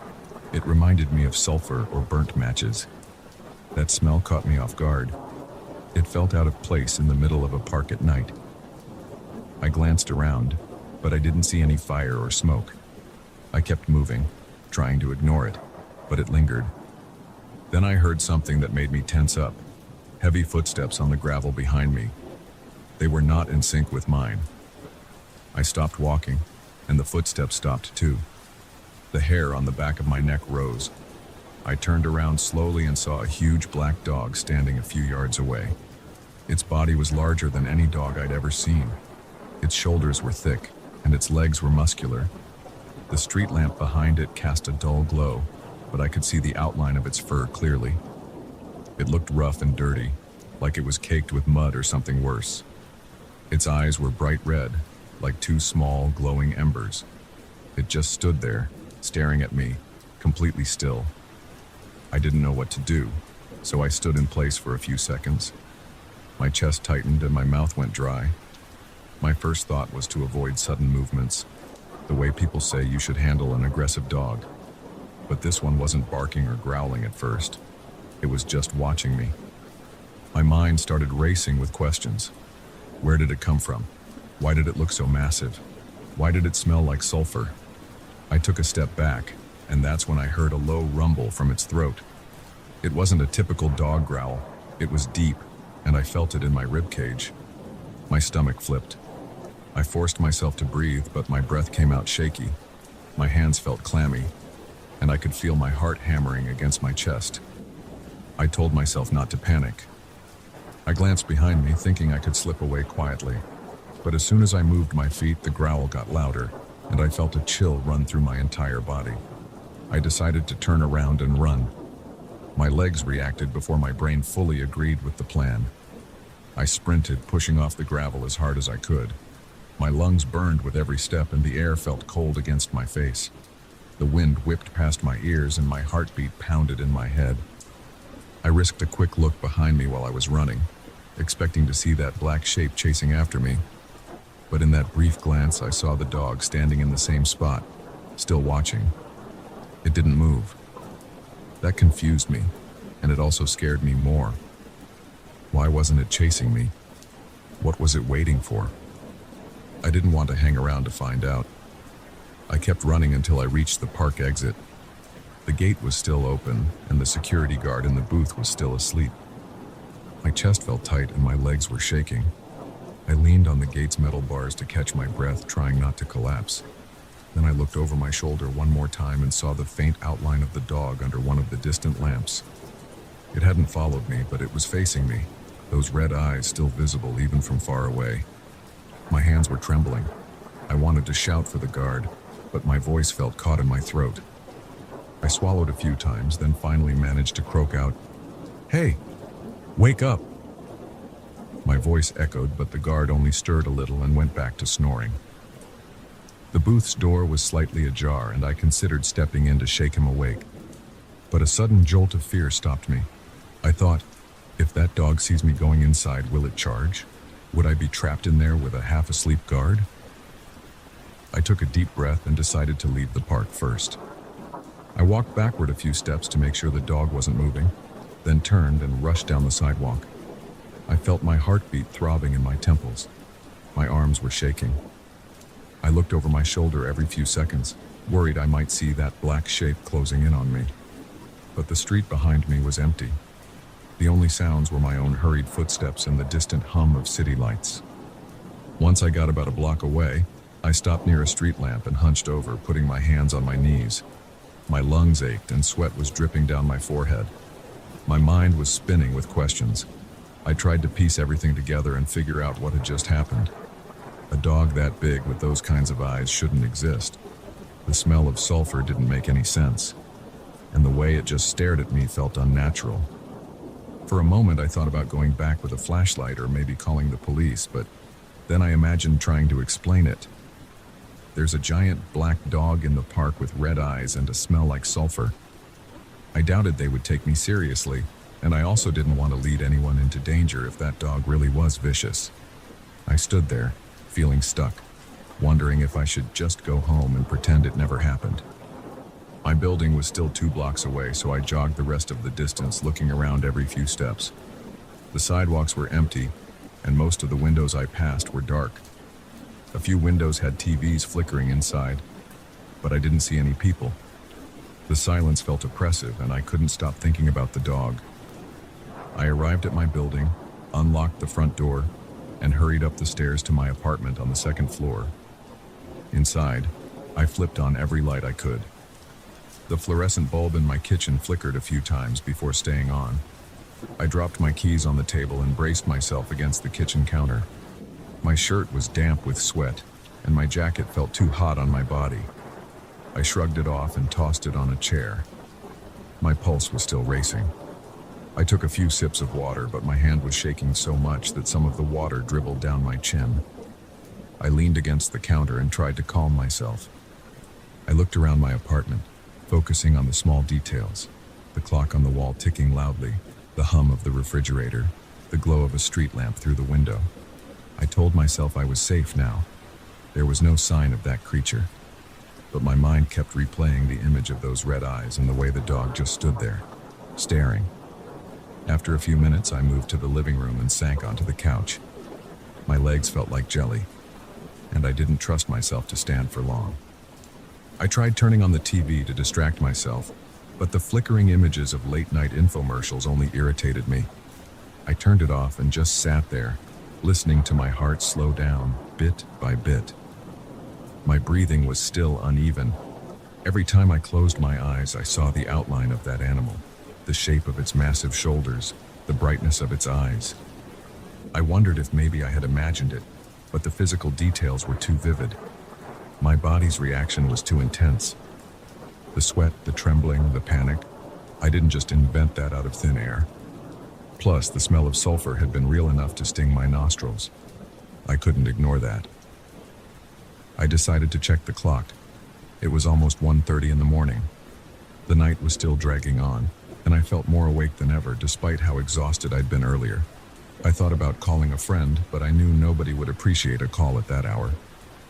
It reminded me of sulfur or burnt matches. That smell caught me off guard. It felt out of place in the middle of a park at night. I glanced around, but I didn't see any fire or smoke. I kept moving, trying to ignore it, but it lingered. Then I heard something that made me tense up. Heavy footsteps on the gravel behind me. They were not in sync with mine. I stopped walking, and the footsteps stopped too. The hair on the back of my neck rose. I turned around slowly and saw a huge black dog standing a few yards away. Its body was larger than any dog I'd ever seen. Its shoulders were thick, and its legs were muscular. The street lamp behind it cast a dull glow, but I could see the outline of its fur clearly. It looked rough and dirty, like it was caked with mud or something worse. Its eyes were bright red, like two small, glowing embers. It just stood there, staring at me, completely still. I didn't know what to do, so I stood in place for a few seconds. My chest tightened and my mouth went dry. My first thought was to avoid sudden movements, the way people say you should handle an aggressive dog. But this one wasn't barking or growling at first. It was just watching me. My mind started racing with questions. Where did it come from? Why did it look so massive? Why did it smell like sulfur? I took a step back, and that's when I heard a low rumble from its throat. It wasn't a typical dog growl. It was deep, and I felt it in my rib cage. My stomach flipped. I forced myself to breathe, but my breath came out shaky. My hands felt clammy, and I could feel my heart hammering against my chest. I told myself not to panic. I glanced behind me, thinking I could slip away quietly. But as soon as I moved my feet, the growl got louder, and I felt a chill run through my entire body. I decided to turn around and run. My legs reacted before my brain fully agreed with the plan. I sprinted, pushing off the gravel as hard as I could. My lungs burned with every step, and the air felt cold against my face. The wind whipped past my ears, and my heartbeat pounded in my head. I risked a quick look behind me while I was running, expecting to see that black shape chasing after me. But in that brief glance, I saw the dog standing in the same spot, still watching. It didn't move. That confused me. and it also scared me more. Why wasn't it chasing me? What was it waiting for? I didn't want to hang around to find out. I kept running until I reached the park exit. The gate was still open, and the security guard in the booth was still asleep. My chest felt tight and my legs were shaking. I leaned on the gate's metal bars to catch my breath, trying not to collapse. Then I looked over my shoulder one more time and saw the faint outline of the dog under one of the distant lamps. It hadn't followed me, but it was facing me, those red eyes still visible even from far away. My hands were trembling. I wanted to shout for the guard, but my voice felt caught in my throat. I swallowed a few times, then finally managed to croak out, "Hey, wake up!" My voice echoed, but the guard only stirred a little and went back to snoring. The booth's door was slightly ajar, and I considered stepping in to shake him awake. But a sudden jolt of fear stopped me. I thought, if that dog sees me going inside, will it charge? Would I be trapped in there with a half-asleep guard? I took a deep breath and decided to leave the park first. I walked backward a few steps to make sure the dog wasn't moving, then turned and rushed down the sidewalk. I felt my heartbeat throbbing in my temples. My arms were shaking. I looked over my shoulder every few seconds, worried I might see that black shape closing in on me. But the street behind me was empty. The only sounds were my own hurried footsteps and the distant hum of city lights. Once I got about a block away, I stopped near a street lamp and hunched over, putting my hands on my knees. My lungs ached and sweat was dripping down my forehead. My mind was spinning with questions. I tried to piece everything together and figure out what had just happened. A dog that big with those kinds of eyes shouldn't exist. The smell of sulfur didn't make any sense, and the way it just stared at me felt unnatural. For a moment, I thought about going back with a flashlight or maybe calling the police, but then I imagined trying to explain it. There's a giant black dog in the park with red eyes and a smell like sulfur. I doubted they would take me seriously, and I also didn't want to lead anyone into danger if that dog really was vicious. I stood there, feeling stuck, wondering if I should just go home and pretend it never happened. My building was still 2 blocks away, so I jogged the rest of the distance, looking around every few steps. The sidewalks were empty, and most of the windows I passed were dark. A few windows had TVs flickering inside, but I didn't see any people. The silence felt oppressive, and I couldn't stop thinking about the dog. I arrived at my building, unlocked the front door, and hurried up the stairs to my apartment on the 2nd floor. Inside, I flipped on every light I could. The fluorescent bulb in my kitchen flickered a few times before staying on. I dropped my keys on the table and braced myself against the kitchen counter. My shirt was damp with sweat, and my jacket felt too hot on my body. I shrugged it off and tossed it on a chair. My pulse was still racing. I took a few sips of water, but my hand was shaking so much that some of the water dribbled down my chin. I leaned against the counter and tried to calm myself. I looked around my apartment, focusing on the small details: the clock on the wall ticking loudly, the hum of the refrigerator, the glow of a street lamp through the window. I told myself I was safe now. There was no sign of that creature. But my mind kept replaying the image of those red eyes and the way the dog just stood there, staring. After a few minutes, I moved to the living room and sank onto the couch. My legs felt like jelly, and I didn't trust myself to stand for long. I tried turning on the TV to distract myself, but the flickering images of late-night infomercials only irritated me. I turned it off and just sat there, listening to my heart slow down, bit by bit. My breathing was still uneven. Every time I closed my eyes, I saw the outline of that animal, the shape of its massive shoulders, the brightness of its eyes. I wondered if maybe I had imagined it, but the physical details were too vivid. My body's reaction was too intense. The sweat, the trembling, the panic. I didn't just invent that out of thin air. Plus, the smell of sulfur had been real enough to sting my nostrils. I couldn't ignore that. I decided to check the clock. It was almost 1:30 in the morning. The night was still dragging on, and I felt more awake than ever, despite how exhausted I'd been earlier. I thought about calling a friend, but I knew nobody would appreciate a call at that hour.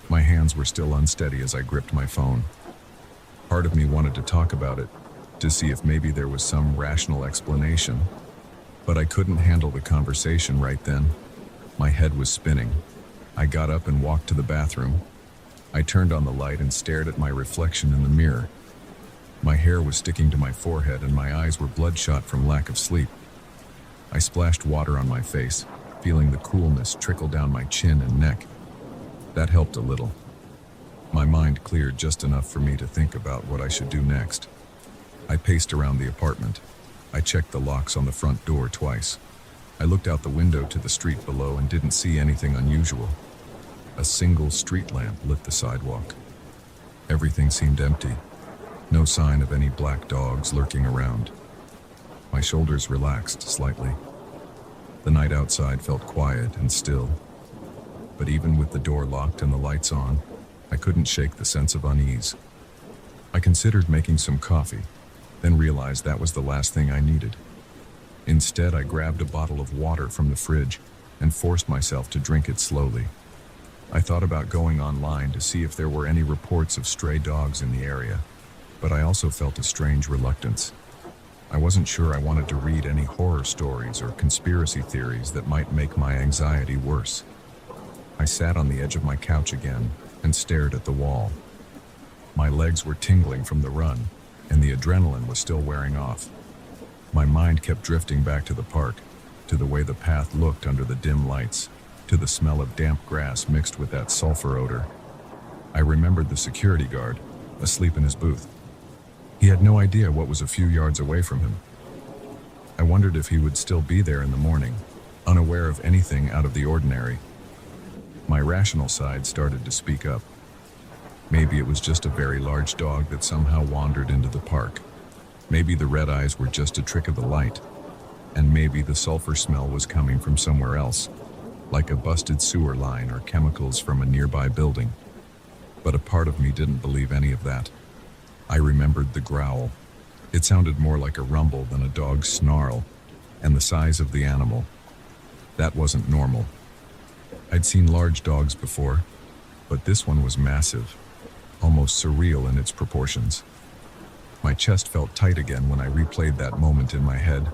My hands were still unsteady as I gripped my phone. Part of me wanted to talk about it, to see if maybe there was some rational explanation, but I couldn't handle the conversation right then. My head was spinning. I got up and walked to the bathroom. I turned on the light and stared at my reflection in the mirror. My hair was sticking to my forehead and my eyes were bloodshot from lack of sleep. I splashed water on my face, feeling the coolness trickle down my chin and neck. That helped a little. My mind cleared just enough for me to think about what I should do next. I paced around the apartment. I checked the locks on the front door twice. I looked out the window to the street below and didn't see anything unusual. A single street lamp lit the sidewalk. Everything seemed empty. No sign of any black dogs lurking around. My shoulders relaxed slightly. The night outside felt quiet and still. But even with the door locked and the lights on, I couldn't shake the sense of unease. I considered making some coffee, then realized that was the last thing I needed. Instead, I grabbed a bottle of water from the fridge and forced myself to drink it slowly. I thought about going online to see if there were any reports of stray dogs in the area, but I also felt a strange reluctance. I wasn't sure I wanted to read any horror stories or conspiracy theories that might make my anxiety worse. I sat on the edge of my couch again and stared at the wall. My legs were tingling from the run, and the adrenaline was still wearing off. My mind kept drifting back to the park, to the way the path looked under the dim lights, to the smell of damp grass mixed with that sulfur odor. I remembered the security guard, asleep in his booth. He had no idea what was a few yards away from him. I wondered if he would still be there in the morning, unaware of anything out of the ordinary. My rational side started to speak up. Maybe it was just a very large dog that somehow wandered into the park. Maybe the red eyes were just a trick of the light. And maybe the sulfur smell was coming from somewhere else, like a busted sewer line or chemicals from a nearby building. But a part of me didn't believe any of that. I remembered the growl. It sounded more like a rumble than a dog's snarl, and the size of the animal. That wasn't normal. I'd seen large dogs before, but this one was massive, almost surreal in its proportions. My chest felt tight again when I replayed that moment in my head.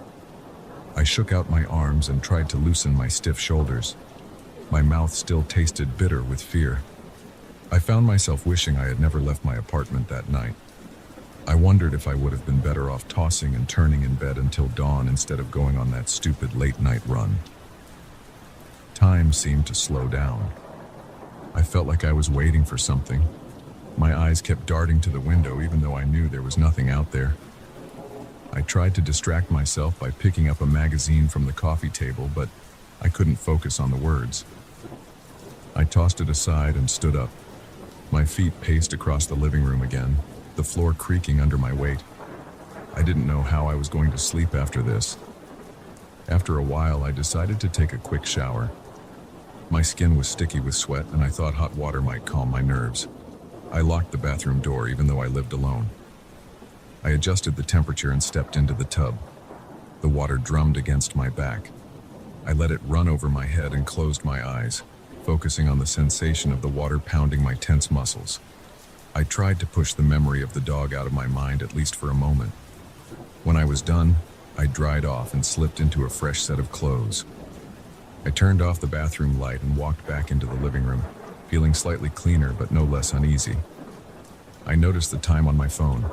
I shook out my arms and tried to loosen my stiff shoulders. My mouth still tasted bitter with fear. I found myself wishing I had never left my apartment that night. I wondered if I would have been better off tossing and turning in bed until dawn instead of going on that stupid late-night run. Time seemed to slow down. I felt like I was waiting for something. My eyes kept darting to the window even though I knew there was nothing out there. I tried to distract myself by picking up a magazine from the coffee table, but I couldn't focus on the words. I tossed it aside and stood up. My feet paced across the living room again, the floor creaking under my weight. I didn't know how I was going to sleep after this. After a while, I decided to take a quick shower. My skin was sticky with sweat, and I thought hot water might calm my nerves. I locked the bathroom door even though I lived alone. I adjusted the temperature and stepped into the tub. The water drummed against my back. I let it run over my head and closed my eyes, focusing on the sensation of the water pounding my tense muscles. I tried to push the memory of the dog out of my mind at least for a moment. When I was done, I dried off and slipped into a fresh set of clothes. I turned off the bathroom light and walked back into the living room, feeling slightly cleaner but no less uneasy. I noticed the time on my phone.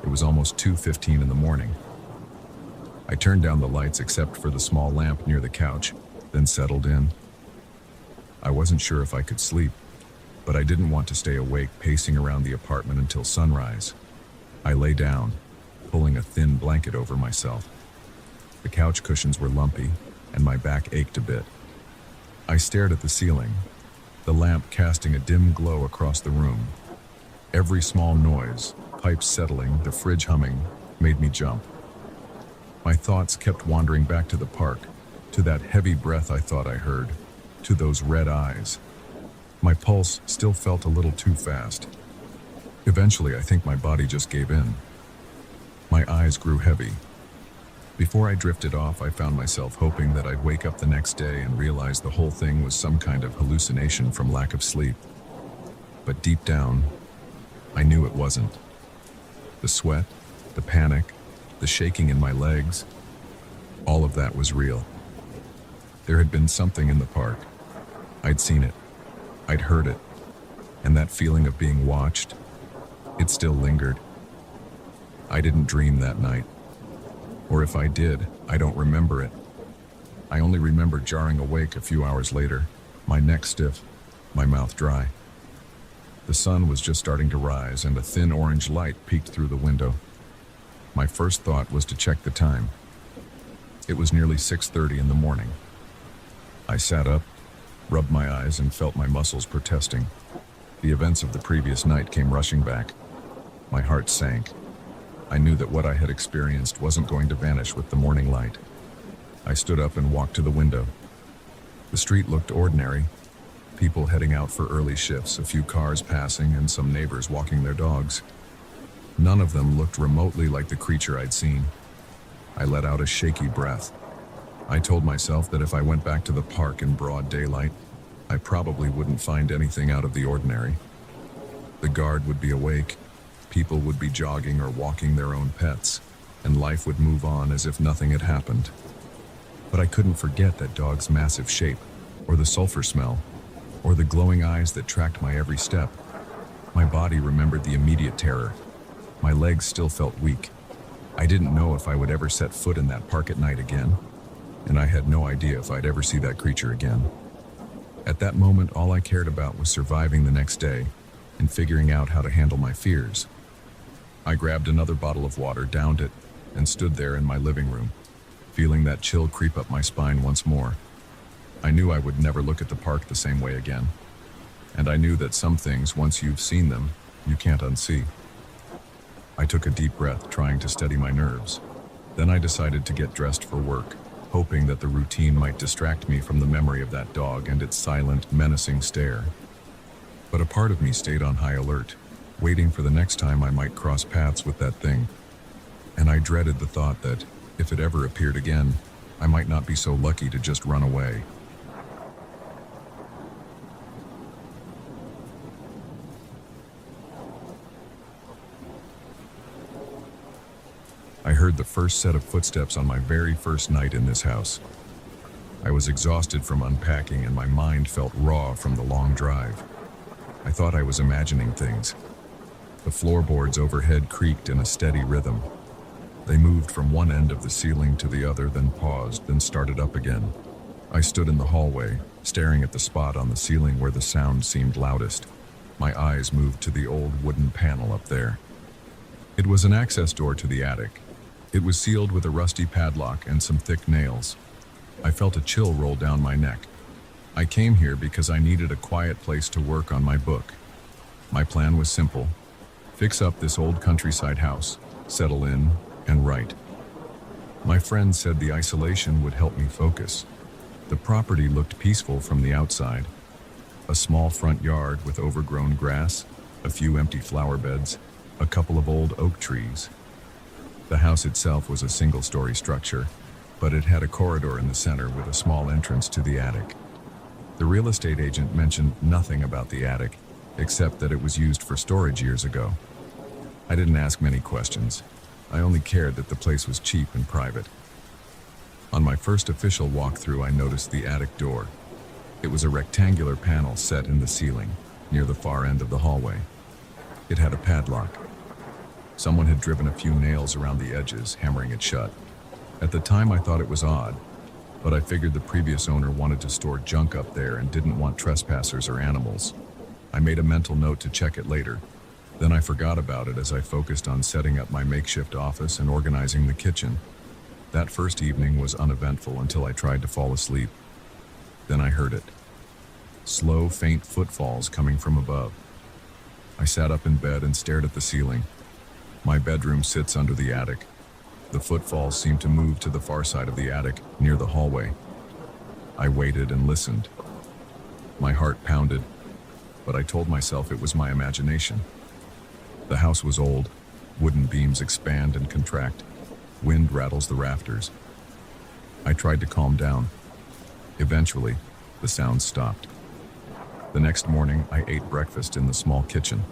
It was almost 2:15 in the morning. I turned down the lights except for the small lamp near the couch, then settled in. I wasn't sure if I could sleep, but I didn't want to stay awake pacing around the apartment until sunrise. I lay down, pulling a thin blanket over myself. The couch cushions were lumpy, and my back ached a bit. I stared at the ceiling, the lamp casting a dim glow across the room. Every small noise, pipes settling, the fridge humming, made me jump. My thoughts kept wandering back to the park, to that heavy breath I thought I heard, to those red eyes. My pulse still felt a little too fast. Eventually, I think my body just gave in. My eyes grew heavy. Before I drifted off, I found myself hoping that I'd wake up the next day and realize the whole thing was some kind of hallucination from lack of sleep. But deep down, I knew it wasn't. The sweat, The panic, the shaking in my legs, all of that was real. There had been something in the park. I'd seen it. I'd heard it. And that feeling of being watched, it still lingered. I didn't dream that night. Or if I did, I don't remember it. I only remember jarring awake a few hours later, my neck stiff, my mouth dry. The sun was just starting to rise and a thin orange light peeked through the window. My first thought was to check the time. It was nearly 6:30 in the morning. I sat up, rubbed my eyes, and felt my muscles protesting. The events of the previous night came rushing back. My heart sank. I knew that what I had experienced wasn't going to vanish with the morning light. I stood up and walked to the window. The street looked ordinary. People heading out for early shifts, a few cars passing, and some neighbors walking their dogs. None of them looked remotely like the creature I'd seen. I let out a shaky breath. I told myself that if I went back to the park in broad daylight, I probably wouldn't find anything out of the ordinary. The guard would be awake, people would be jogging or walking their own pets, and life would move on as if nothing had happened. But I couldn't forget that dog's massive shape, or the sulfur smell, or the glowing eyes that tracked my every step. My body remembered the immediate terror. My legs still felt weak. I didn't know if I would ever set foot in that park at night again, and I had no idea if I'd ever see that creature again. At that moment, all I cared about was surviving the next day and figuring out how to handle my fears. I grabbed another bottle of water, downed it, and stood there in my living room, feeling that chill creep up my spine once more. I knew I would never look at the park the same way again, and I knew that some things, once you've seen them, you can't unsee. I took a deep breath, trying to steady my nerves. Then I decided to get dressed for work, hoping that the routine might distract me from the memory of that dog and its silent, menacing stare. But a part of me stayed on high alert, waiting for the next time I might cross paths with that thing. And I dreaded the thought that, if it ever appeared again, I might not be so lucky to just run away. I heard the first set of footsteps on my very first night in this house. I was exhausted from unpacking and my mind felt raw from the long drive. I thought I was imagining things. The floorboards overhead creaked in a steady rhythm. They moved from one end of the ceiling to the other, then paused, then started up again. I stood in the hallway, staring at the spot on the ceiling where the sound seemed loudest. My eyes moved to the old wooden panel up there. It was an access door to the attic. It was sealed with a rusty padlock and some thick nails. I felt a chill roll down my neck. I came here because I needed a quiet place to work on my book. My plan was simple: fix up this old countryside house, settle in, and write. My friend said the isolation would help me focus. The property looked peaceful from the outside. A small front yard with overgrown grass, a few empty flower beds, a couple of old oak trees. The house itself was a single-story structure, but it had a corridor in the center with a small entrance to the attic. The real estate agent mentioned nothing about the attic, except that it was used for storage years ago. I didn't ask many questions. I only cared that the place was cheap and private. On my first official walkthrough, I noticed the attic door. It was a rectangular panel set in the ceiling, near the far end of the hallway. It had a padlock. Someone had driven a few nails around the edges, hammering it shut. At the time, I thought it was odd, but I figured the previous owner wanted to store junk up there and didn't want trespassers or animals. I made a mental note to check it later. Then I forgot about it as I focused on setting up my makeshift office and organizing the kitchen. That first evening was uneventful until I tried to fall asleep. Then I heard it. Slow, faint footfalls coming from above. I sat up in bed and stared at the ceiling. My bedroom sits under the attic. The footfalls seemed to move to the far side of the attic, near the hallway. I waited and listened. My heart pounded, but I told myself it was my imagination. The house was old. Wooden beams expand and contract. Wind rattles the rafters. I tried to calm down. Eventually, the sound stopped. The next morning, I ate breakfast in the small kitchen.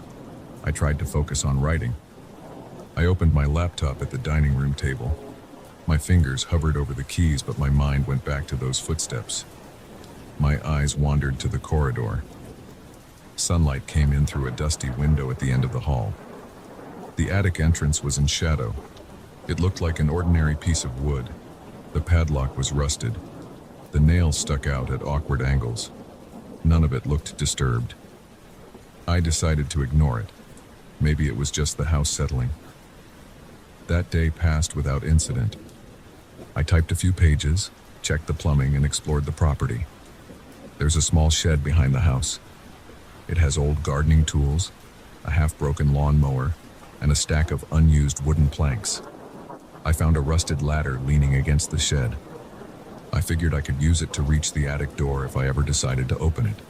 I tried to focus on writing. I opened my laptop at the dining room table. My fingers hovered over the keys, but my mind went back to those footsteps. My eyes wandered to the corridor. Sunlight came in through a dusty window at the end of the hall. The attic entrance was in shadow. It looked like an ordinary piece of wood. The padlock was rusted. The nails stuck out at awkward angles. None of it looked disturbed. I decided to ignore it. Maybe it was just the house settling. That day passed without incident. I typed a few pages, checked the plumbing, and explored the property. There's a small shed behind the house. It has old gardening tools, a half-broken lawnmower, and a stack of unused wooden planks. I found a rusted ladder leaning against the shed. I figured I could use it to reach the attic door if I ever decided to open it.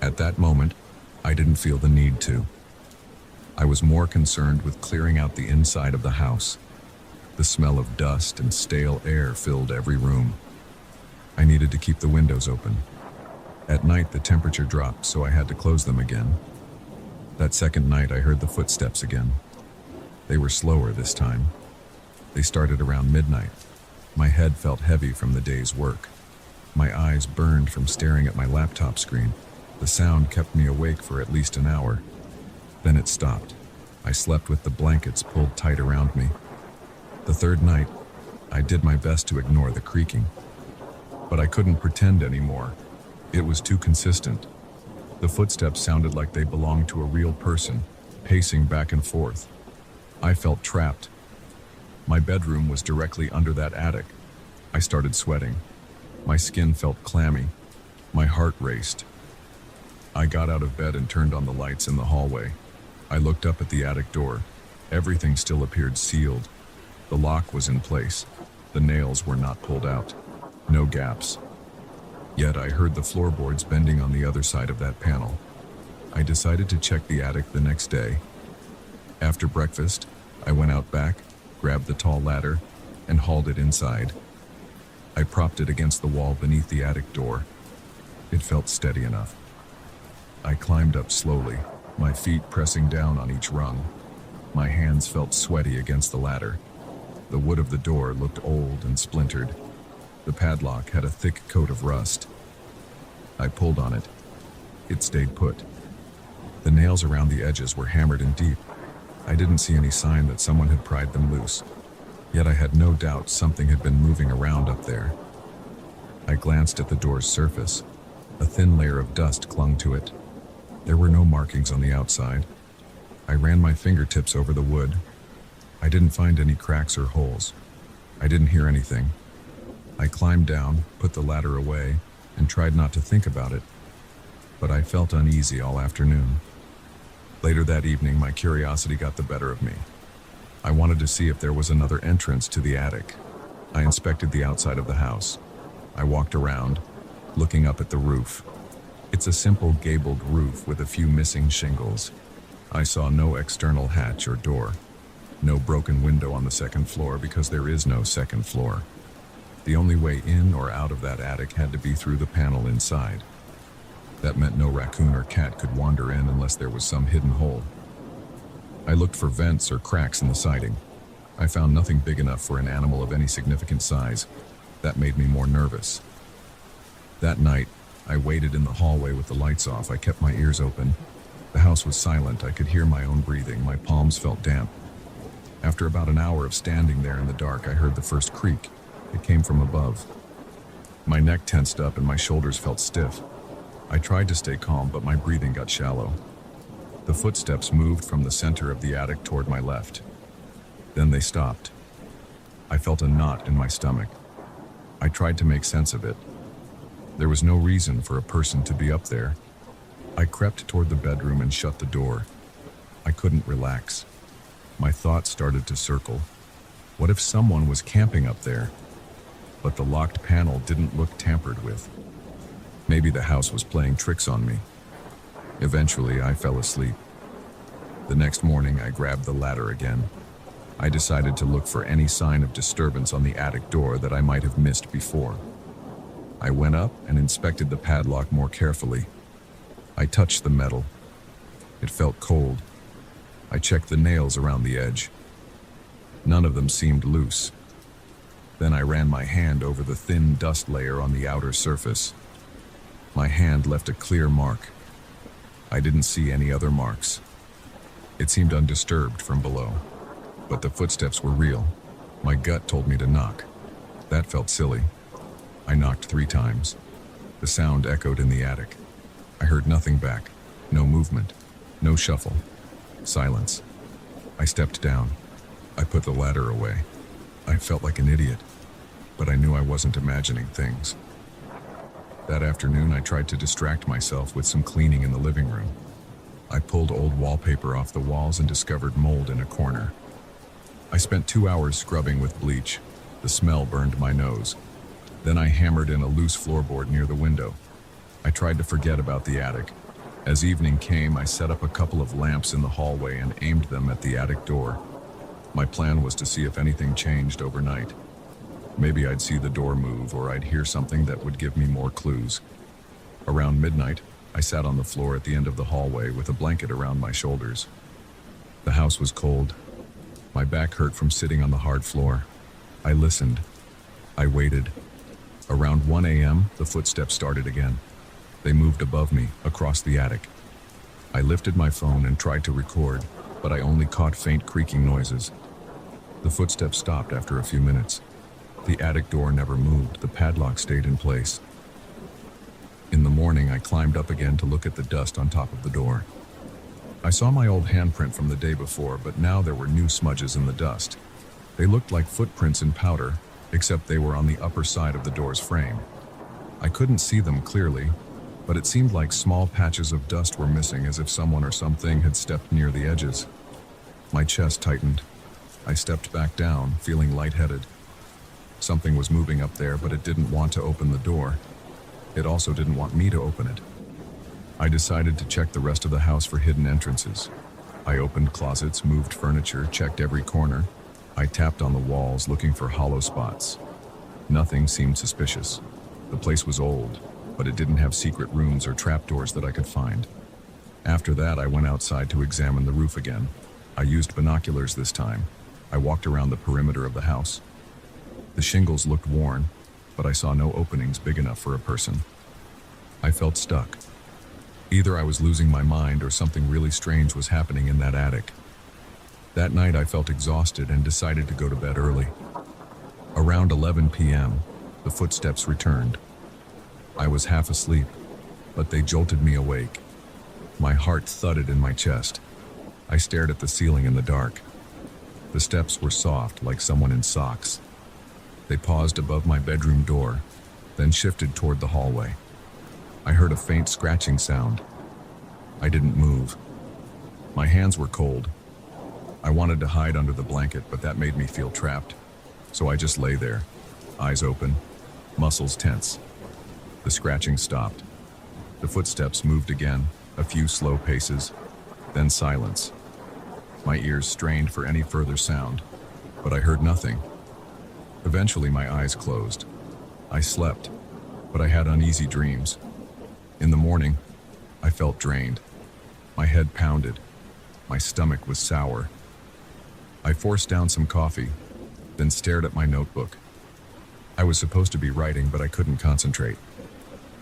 At that moment, I didn't feel the need to. I was more concerned with clearing out the inside of the house. The smell of dust and stale air filled every room. I needed to keep the windows open. At night, the temperature dropped, so I had to close them again. That second night, I heard the footsteps again. They were slower this time. They started around midnight. My head felt heavy from the day's work. My eyes burned from staring at my laptop screen. The sound kept me awake for at least an hour. Then it stopped. I slept with the blankets pulled tight around me. The third night, I did my best to ignore the creaking. But I couldn't pretend anymore. It was too consistent. The footsteps sounded like they belonged to a real person, pacing back and forth. I felt trapped. My bedroom was directly under that attic. I started sweating. My skin felt clammy. My heart raced. I got out of bed and turned on the lights in the hallway. I looked up at the attic door. Everything still appeared sealed. The lock was in place. The nails were not pulled out. No gaps. Yet I heard the floorboards bending on the other side of that panel. I decided to check the attic the next day. After breakfast, I went out back, grabbed the tall ladder, and hauled it inside. I propped it against the wall beneath the attic door. It felt steady enough. I climbed up slowly, my feet pressing down on each rung. My hands felt sweaty against the ladder. The wood of the door looked old and splintered. The padlock had a thick coat of rust. I pulled on it. It stayed put. The nails around the edges were hammered in deep. I didn't see any sign that someone had pried them loose. Yet I had no doubt something had been moving around up there. I glanced at the door's surface. A thin layer of dust clung to it. There were no markings on the outside. I ran my fingertips over the wood. I didn't find any cracks or holes. I didn't hear anything. I climbed down, put the ladder away, and tried not to think about it. But I felt uneasy all afternoon. Later that evening, my curiosity got the better of me. I wanted to see if there was another entrance to the attic. I inspected the outside of the house. I walked around, looking up at the roof. It's a simple gabled roof with a few missing shingles. I saw no external hatch or door. No broken window on the second floor because there is no second floor. The only way in or out of that attic had to be through the panel inside. That meant no raccoon or cat could wander in unless there was some hidden hole. I looked for vents or cracks in the siding. I found nothing big enough for an animal of any significant size. That made me more nervous. That night, I waited in the hallway with the lights off. I kept my ears open. The house was silent. I could hear my own breathing. My palms felt damp. After about an hour of standing there in the dark, I heard the first creak. It came from above. My neck tensed up and my shoulders felt stiff. I tried to stay calm, but my breathing got shallow. The footsteps moved from the center of the attic toward my left. Then they stopped. I felt a knot in my stomach. I tried to make sense of it. There was no reason for a person to be up there. I crept toward the bedroom and shut the door. I couldn't relax. My thoughts started to circle. What if someone was camping up there? But the locked panel didn't look tampered with. Maybe the house was playing tricks on me. Eventually, I fell asleep. The next morning, I grabbed the ladder again. I decided to look for any sign of disturbance on the attic door that I might have missed before. I went up and inspected the padlock more carefully. I touched the metal. It felt cold. I checked the nails around the edge. None of them seemed loose. Then I ran my hand over the thin dust layer on the outer surface. My hand left a clear mark. I didn't see any other marks. It seemed undisturbed from below, but the footsteps were real. My gut told me to knock. That felt silly. I knocked 3 times. The sound echoed in the attic. I heard nothing back. No movement. No shuffle. Silence. I stepped down. I put the ladder away. I felt like an idiot, but I knew I wasn't imagining things. That afternoon, I tried to distract myself with some cleaning in the living room. I pulled old wallpaper off the walls and discovered mold in a corner. I spent 2 hours scrubbing with bleach. The smell burned my nose. Then I hammered in a loose floorboard near the window. I tried to forget about the attic. As evening came, I set up a couple of lamps in the hallway and aimed them at the attic door. My plan was to see if anything changed overnight. Maybe I'd see the door move, or I'd hear something that would give me more clues. Around midnight, I sat on the floor at the end of the hallway with a blanket around my shoulders. The house was cold. My back hurt from sitting on the hard floor. I listened. I waited. Around 1 a.m., the footsteps started again. They moved above me, across the attic. I lifted my phone and tried to record, but I only caught faint creaking noises. The footsteps stopped after a few minutes. The attic door never moved. The padlock stayed in place. In the morning, I climbed up again to look at the dust on top of the door. I saw my old handprint from the day before, but now there were new smudges in the dust. They looked like footprints in powder, except they were on the upper side of the door's frame. I couldn't see them clearly, but it seemed like small patches of dust were missing, as if someone or something had stepped near the edges. My chest tightened. I stepped back down, feeling lightheaded. Something was moving up there, but it didn't want to open the door. It also didn't want me to open it. I decided to check the rest of the house for hidden entrances. I opened closets, moved furniture, checked every corner. I tapped on the walls, looking for hollow spots. Nothing seemed suspicious. The place was old, but it didn't have secret rooms or trapdoors that I could find. After that, I went outside to examine the roof again. I used binoculars this time. I walked around the perimeter of the house. The shingles looked worn, but I saw no openings big enough for a person. I felt stuck. Either I was losing my mind or something really strange was happening in that attic. That night I felt exhausted and decided to go to bed early. Around 11 p.m., the footsteps returned. I was half asleep, but they jolted me awake. My heart thudded in my chest. I stared at the ceiling in the dark. The steps were soft, like someone in socks. They paused above my bedroom door, then shifted toward the hallway. I heard a faint scratching sound. I didn't move. My hands were cold. I wanted to hide under the blanket, but that made me feel trapped. So I just lay there, eyes open, muscles tense. The scratching stopped. The footsteps moved again, a few slow paces, then silence. My ears strained for any further sound, but I heard nothing. Eventually, my eyes closed. I slept, but I had uneasy dreams. In the morning, I felt drained. My head pounded. My stomach was sour. I forced down some coffee, then stared at my notebook. I was supposed to be writing, but I couldn't concentrate.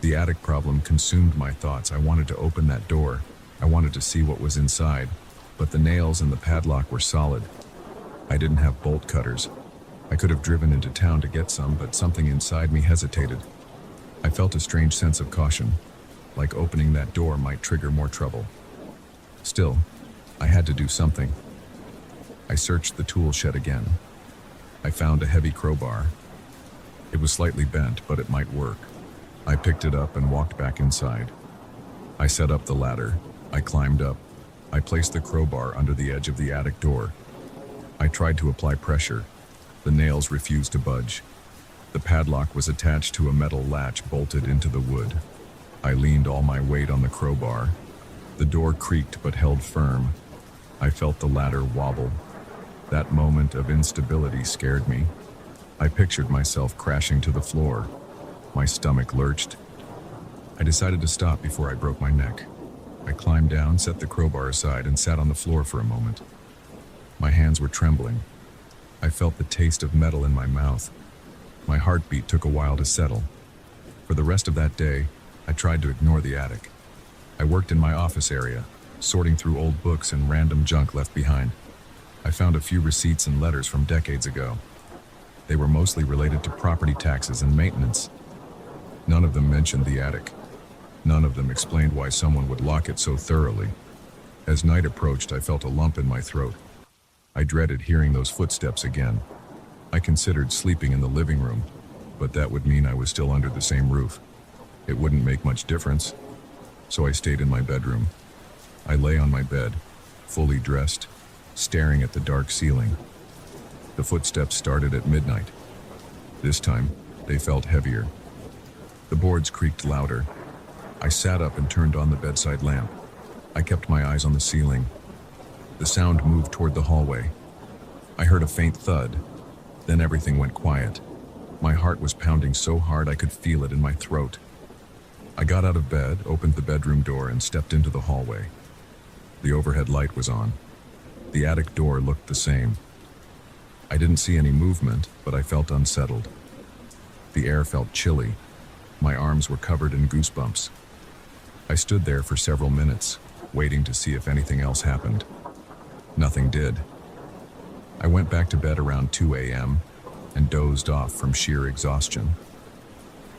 The attic problem consumed my thoughts. I wanted to open that door. I wanted to see what was inside, but the nails and the padlock were solid. I didn't have bolt cutters. I could have driven into town to get some, but something inside me hesitated. I felt a strange sense of caution, like opening that door might trigger more trouble. Still, I had to do something. I searched the tool shed again. I found a heavy crowbar. It was slightly bent, but it might work. I picked it up and walked back inside. I set up the ladder. I climbed up. I placed the crowbar under the edge of the attic door. I tried to apply pressure. The nails refused to budge. The padlock was attached to a metal latch bolted into the wood. I leaned all my weight on the crowbar. The door creaked but held firm. I felt the ladder wobble. That moment of instability scared me. I pictured myself crashing to the floor. My stomach lurched. I decided to stop before I broke my neck. I climbed down, set the crowbar aside, and sat on the floor for a moment. My hands were trembling. I felt the taste of metal in my mouth. My heartbeat took a while to settle. For the rest of that day, I tried to ignore the attic. I worked in my office area, sorting through old books and random junk left behind. I found a few receipts and letters from decades ago. They were mostly related to property taxes and maintenance. None of them mentioned the attic. None of them explained why someone would lock it so thoroughly. As night approached, I felt a lump in my throat. I dreaded hearing those footsteps again. I considered sleeping in the living room, but that would mean I was still under the same roof. It wouldn't make much difference, so I stayed in my bedroom. I lay on my bed, fully dressed, staring at the dark ceiling. The footsteps started at midnight. This time, they felt heavier. The boards creaked louder. I sat up and turned on the bedside lamp. I kept my eyes on the ceiling. The sound moved toward the hallway. I heard a faint thud. Then everything went quiet. My heart was pounding so hard I could feel it in my throat. I got out of bed, opened the bedroom door, and stepped into the hallway. The overhead light was on. The attic door looked the same. I didn't see any movement, but I felt unsettled. The air felt chilly. My arms were covered in goosebumps. I stood there for several minutes, waiting to see if anything else happened. Nothing did. I went back to bed around 2 a.m. and dozed off from sheer exhaustion.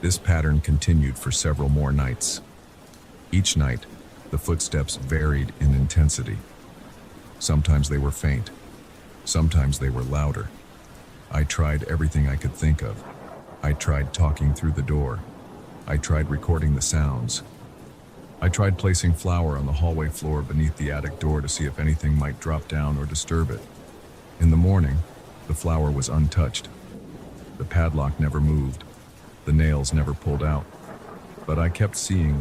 This pattern continued for several more nights. Each night, the footsteps varied in intensity. Sometimes they were faint. Sometimes they were louder. I tried everything I could think of. I tried talking through the door. I tried recording the sounds. I tried placing flour on the hallway floor beneath the attic door to see if anything might drop down or disturb it. In the morning, the flour was untouched. The padlock never moved. The nails never pulled out. But I kept seeing